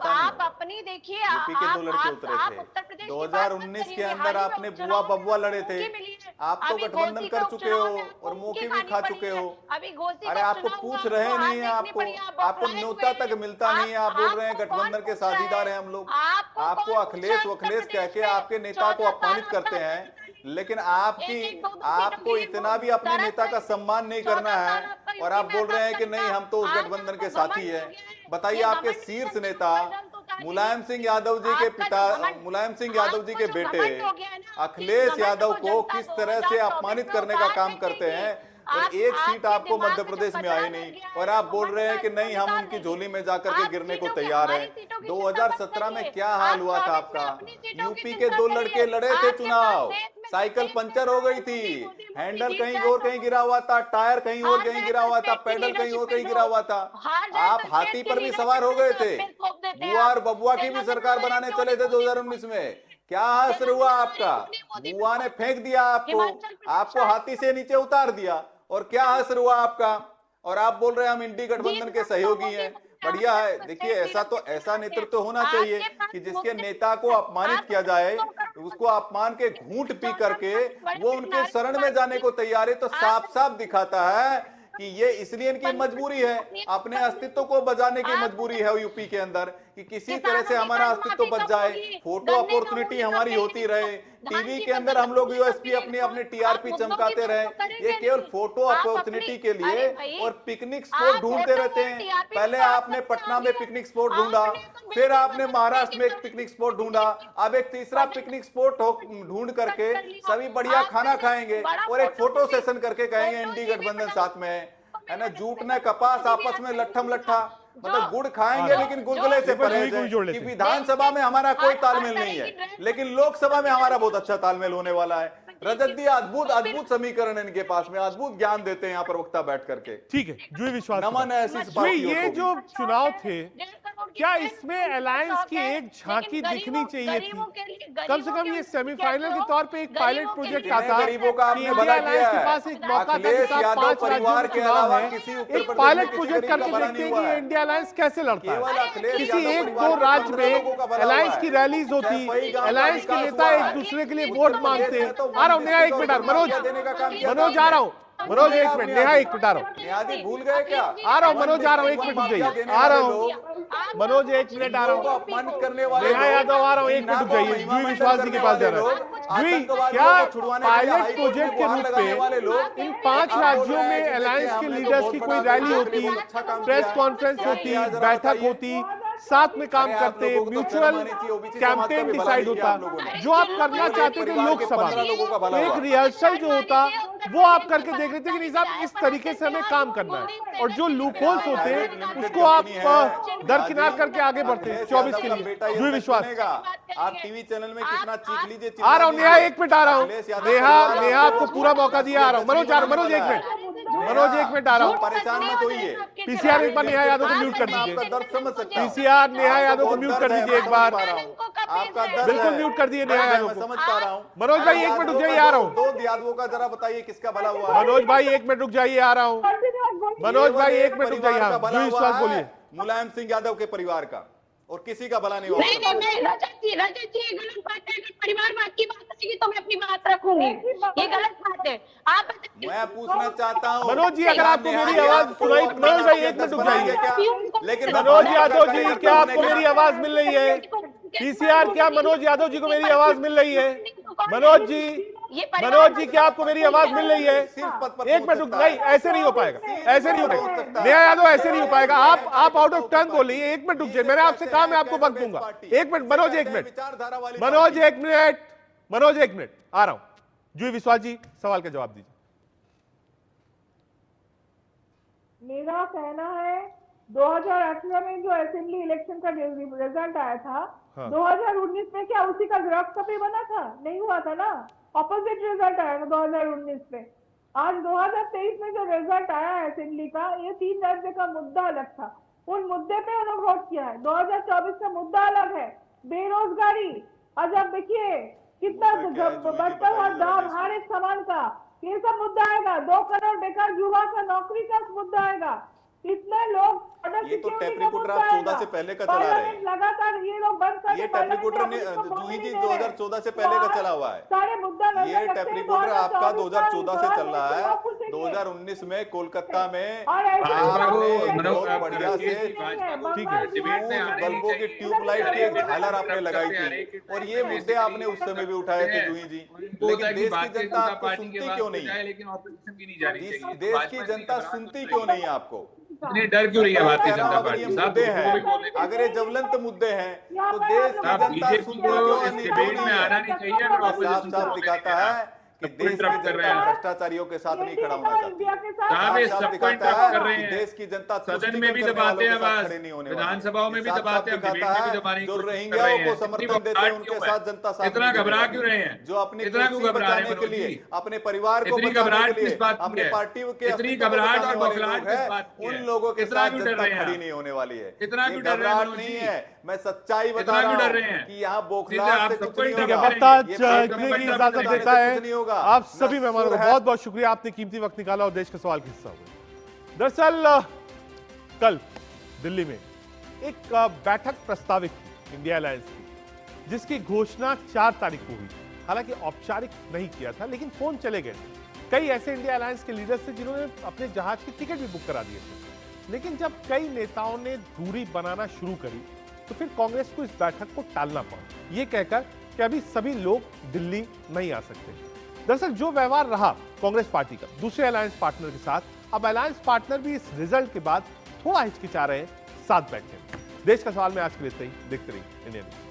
आप अपनी देखिए, यूपी के 2 लड़के उतरे थे 2019 के अंदर, आपने बुआ बबुआ लड़े थे, आप तो गठबंधन कर चुके हो और मौके भी खा चुके हो। अरे आपको पूछ रहे नहीं है, आपको न्योता तक मिलता नहीं है, आप बोल रहे हैं गठबंधन के साझीदार हैं हम लोग। आपको अखिलेश वखिलेश कह के आपके नेता को अपमानित करते हैं, लेकिन आपको इतना भी अपने नेता का सम्मान नहीं करना है और आप बोल रहे हैं कि नहीं हम तो उस गठबंधन के साथी हैं। बताइए, आपके शीर्ष नेता मुलायम सिंह यादव जी के पिता, मुलायम सिंह यादव जी के बेटे अखिलेश यादव को किस तरह से अपमानित करने का काम करते हैं, और एक सीट आपको मध्य प्रदेश में आई नहीं, और आप बोल रहे हैं कि नहीं हम उनकी झोली में जाकर के गिरने को तैयार हैं। 2017 में क्या हाल हुआ था आपका? यूपी के 2 लड़के लड़े थे चुनाव, साइकिल पंचर हो गई थी, हैंडल कहीं और कहीं गिरा हुआ था, टायर कहीं और कहीं गिरा हुआ था, पेडल कहीं और कहीं गिरा हुआ था। आप हाथी पर भी सवार हो गए थे, बुआ और बबुआ की भी सरकार बनाने चले थे 2019 में। क्या असर हुआ आपका? बुआ ने फेंक दिया आपको हाथी से नीचे उतार दिया, और क्या असर हुआ आपका? और आप बोल रहे हैं हम इंडी गठबंधन के सहयोगी हैं। बढ़िया है। देखिए, ऐसा नेतृत्व होना चाहिए कि जिसके नेता को अपमानित किया जाए, उसको अपमान के घूंट पी करके वो उनके शरण में जाने को तैयार है। तो साफ साफ दिखाता है कि ये इसलिए इनकी मजबूरी है, अपने अस्तित्व को बचाने की मजबूरी है यूपी के अंदर कि किसी तरह से हमारा अस्तित्व बच जाए, फोटो अपॉर्चुनिटी हमारी होती रहे, टीवी के अंदर हम लोग यूएसपी अपनी अपनी टीआरपी चमकाते रहे। ये केवल फोटो अपॉर्चुनिटी के लिए और पिकनिक स्पॉट ढूंढते रहते हैं। पहले आपने पटना में पिकनिक स्पॉट ढूंढा, फिर आपने महाराष्ट्र में एक पिकनिक स्पॉट ढूंढा, अब एक तीसरा पिकनिक स्पॉट ढूंढ करके सभी बढ़िया खाना खाएंगे और एक फोटो सेशन करके कहेंगे इंडी गठबंधन साथ में है ना। जूट ने कपास आपस में लट्ठम लट्ठा, मतलब गुड़ खाएंगे लेकिन गुलगुले से परहेज है कि विधानसभा में हमारा कोई तालमेल नहीं है, लेकिन लोकसभा में हमारा बहुत अच्छा तालमेल होने वाला है। रजत जी अद्भुत अद्भुत समीकरण है इनके पास में, अद्भुत ज्ञान देते हैं यहाँ प्रवक्ता बैठ करके। ठीक है, जुई विश्वास, नमन है ऐसी जुई, ये जो चुनाव थे, क्या इसमें अलायंस की एक झांकी दिखनी चाहिए थी? कम से कम ये सेमीफाइनल के तौर पे एक पायलट प्रोजेक्ट आता, गरीबों का आपने भला किया है। के पास एक मौका था कि अखिलेश साथ यादव 5 परिवार राज्यों के में चुनाव अलावा है, किसी उत्तर एक प्रदेश पायलट में प्रोजेक्ट किसी करके का भला देखते हैं नहीं हुआ कि है। इंडिया अलायंस कैसे लड़ता केवल है। अखिलेश किसी यादव एक परिवार दो के राज्य 15 लोगों का में भला अलायंस हुआ की है। रैलीज होती, वही गांव का अलायंस के विकास नेता हुआ एक है। दूसरे के लिए उत्तर वोट प्रदेश मांगते में हैं। तो आ रहा हूँ नेहा, एक मिनट, मनोज देने का काम किया मनोज आ रहा हूँ, मनोज एक मिनट, नेहा एक मिनट आ रहा हूँ, नेहा जी भूल गए क्या? आ रहा हूँ मनोज, आ रहा हूँ, एक मिनट रुक जाइए, आ रहा हूँ मनोज, एक मिनट आ रहा हूँ, अपमानित करने वाले नेहा यादव आ रहा हूँ, एक मिनट रुक जाइए, जुई विश्वास जी के पास जा रहा हूँ। जुई, क्या पायलट प्रोजेक्ट के रूप पे इन 5 राज्यों में अलायंस के लीडर्स की कोई रैली होती, प्रेस कॉन्फ्रेंस होती, बैठक होती, साथ में काम करते, म्यूचुअल कैंपेन डिसाइड होता, जो आप करना चाहते थे लोकसभा में, एक रिहर्सल जो होता वो आप करके देख रहे थे कि नहीं साहब इस तरीके से हमें काम करना है, और जो लूपहोल्स होते उसको आप दरकिनार करके आगे बढ़ते हैं 24 के लिए। जुई विश्वास, आप टीवी चैनल में कितना चीख लीजिए, आ रहा हूँ नेहा, एक मिनट आ रहा हूँ, नेहा आपको पूरा मौका दिया, आ रहा हूँ मनोज, आ रहा हूँ मनोज, एक मिनट मनोज, एक मिनट आ रहा हूँ, परेशान मत होइए। पीसीआर एक बार नेहा यादव को म्यूट कर दीजिए, आपका दर्द समझ सकता हूं। पीसीआर नेहा यादव को म्यूट कर दीजिए एक बार, आपका दर्द बिल्कुल म्यूट कर दिए नेहा यादव को। समझ पा रहा हूँ मनोज भाई एक मिनट रुक जाइए, आ रहा हूँ, 2 यादवों का जरा बताइए किसका भला हुआ है। मनोज भाई एक मिनट रुक जाइए, आ रहा हूँ मनोज भाई एक मिनट रुक जाइए, जुई विश्वास बोलिए। मुलायम सिंह यादव के परिवार का, और किसी का भला नहीं हुआ। नहीं रजत जी गलत बात है। अगर परिवारवाद की बात आएगी तो मैं अपनी बात रखूंगी, ये गलत बात है। आप मैं पूछना चाहता हूँ मनोज जी, अगर आपको मेरी आवाज सुनाई, मनोज भाई एक मिनट रुक जाइए, लेकिन मनोज यादव जी क्या आपको मेरी आवाज मिल रही है? पीसीआर, क्या मनोज यादव जी को मेरी आवाज मिल रही है? मनोज जी क्या आपको मेरी आवाज मिल रही है? एक मिनट रुक, नहीं ऐसे नहीं हो पाएगा, ऐसे नहीं हो पाएगा नेहा यादव, ऐसे नहीं हो पाएगा, आप आउट ऑफ टर्न बोल रही है। एक मिनट रुक जाइए, मैंने आपसे कहा मैं आपको वक्त दूंगा। एक मिनट मनोज, एक मिनट मनोज, एक मिनट मनोज, एक मिनट आ रहा हूं। जुई विश्वास जी सवाल का जवाब दीजिए। मेरा कहना है 2018 में जो असेंबली इलेक्शन का रिजल्ट आया था, 2019 में क्या उसी का ग्राफ कॉपी बना था? नहीं हुआ था ना, ऑपोजिट रिजल्ट आया था 2019 में। आज 2023 में जो रिजल्ट आया है असेंबली का, ये 3 राज्य का मुद्दा अलग था, उन मुद्दे पे उन्होंने वोट किया है। 2024 का मुद्दा अलग है, बेरोजगारी। आज आप देखिए कितना बढ़ता हुआ दाम हर एक सामान का, ये सब मुद्दा आएगा। 2 करोड़ बेकार युवा का नौकरी का मुद्दा आएगा। इतने लोग, ये तो टेप रिकॉर्डर आप 14 से पहले का चला रहे हैं, लगातार ये लोग बंद कर, ये टेप रिकॉर्डर ने जूही जी 2014 से पहले का चला हुआ है। सारे मुद्दा ये टेप रिकॉर्डर आपका 2014 से चल रहा है। 2019 में कोलकाता में आपने बहुत बढ़िया से बल्बों की ट्यूबलाइट की झालर आपने लगाई थी, और ये मुद्दे आपने उस समय भी उठाए थे जूही जी, लेकिन देश की जनता आपको सुनती क्यों नहीं है? देश की जनता सुनती क्यों नहीं है आपको? इतनी डर क्यों रही है भारतीय जनता पार्टी? मुद्दे हैं, अगर ये ज्वलंत मुद्दे हैं तो देश की जनता सुनती क्यों नहीं? साफ साफ दिखाता है कि देश की जनता भ्रष्टाचारियों के साथ नहीं खड़ा होना चाहती। साफ दिखाता है कि देश की जनता सदन में भी दबाते हैं, आवाज विधानसभाओं में भी दबाते हैं, डिबेट में भी दबाने जो रोहिंग्याओं को समर्थन देते हैं उनके साथ जनता साथ इतना घबरा क्यों रहे हैं? जो अपनी कुर्सी बचाने के लिए, अपने परिवार को बचाने के लिए, अपने पार्टी के इतनी घबराहट और बौखलाहट किस बात की है? उन लोगों के साथ जनता खड़ी नहीं होने वाली है। इतना क्यों डर रहे हैं? नहीं है, मैं सच्चाई बता रहा हूं कि यहाँ बौखलाहट से कुछ नहीं होगा। इजाजत देता है। आप सभी मेहमानों का बहुत बहुत शुक्रिया, आपने कीमती वक्त निकाला और देश का सवाल का हिस्सा हुए। दरअसल कल दिल्ली में एक बैठक प्रस्तावित थी इंडिया अलायंस की, जिसकी घोषणा 4 तारीख को हुई। हालांकि औपचारिक नहीं किया था, लेकिन फोन चले गए। कई ऐसे इंडिया अलायंस के लीडर्स थे जिन्होंने अपने जहाज की टिकट भी बुक करा दिए थे। लेकिन जब कई नेताओं ने दूरी बनाना शुरू करी तो फिर कांग्रेस को इस बैठक को टालना पड़ा, ये कहकर कि अभी सभी लोग दिल्ली नहीं आ सकते। दरअसल जो व्यवहार रहा कांग्रेस पार्टी का दूसरे अलायंस पार्टनर के साथ, अब अलायंस पार्टनर भी इस रिजल्ट के बाद थोड़ा हिचकिचा रहे हैं साथ बैठने में। देश का सवाल में आज के लिए इतना ही। देखते रहिए इंडिया न्यूज़।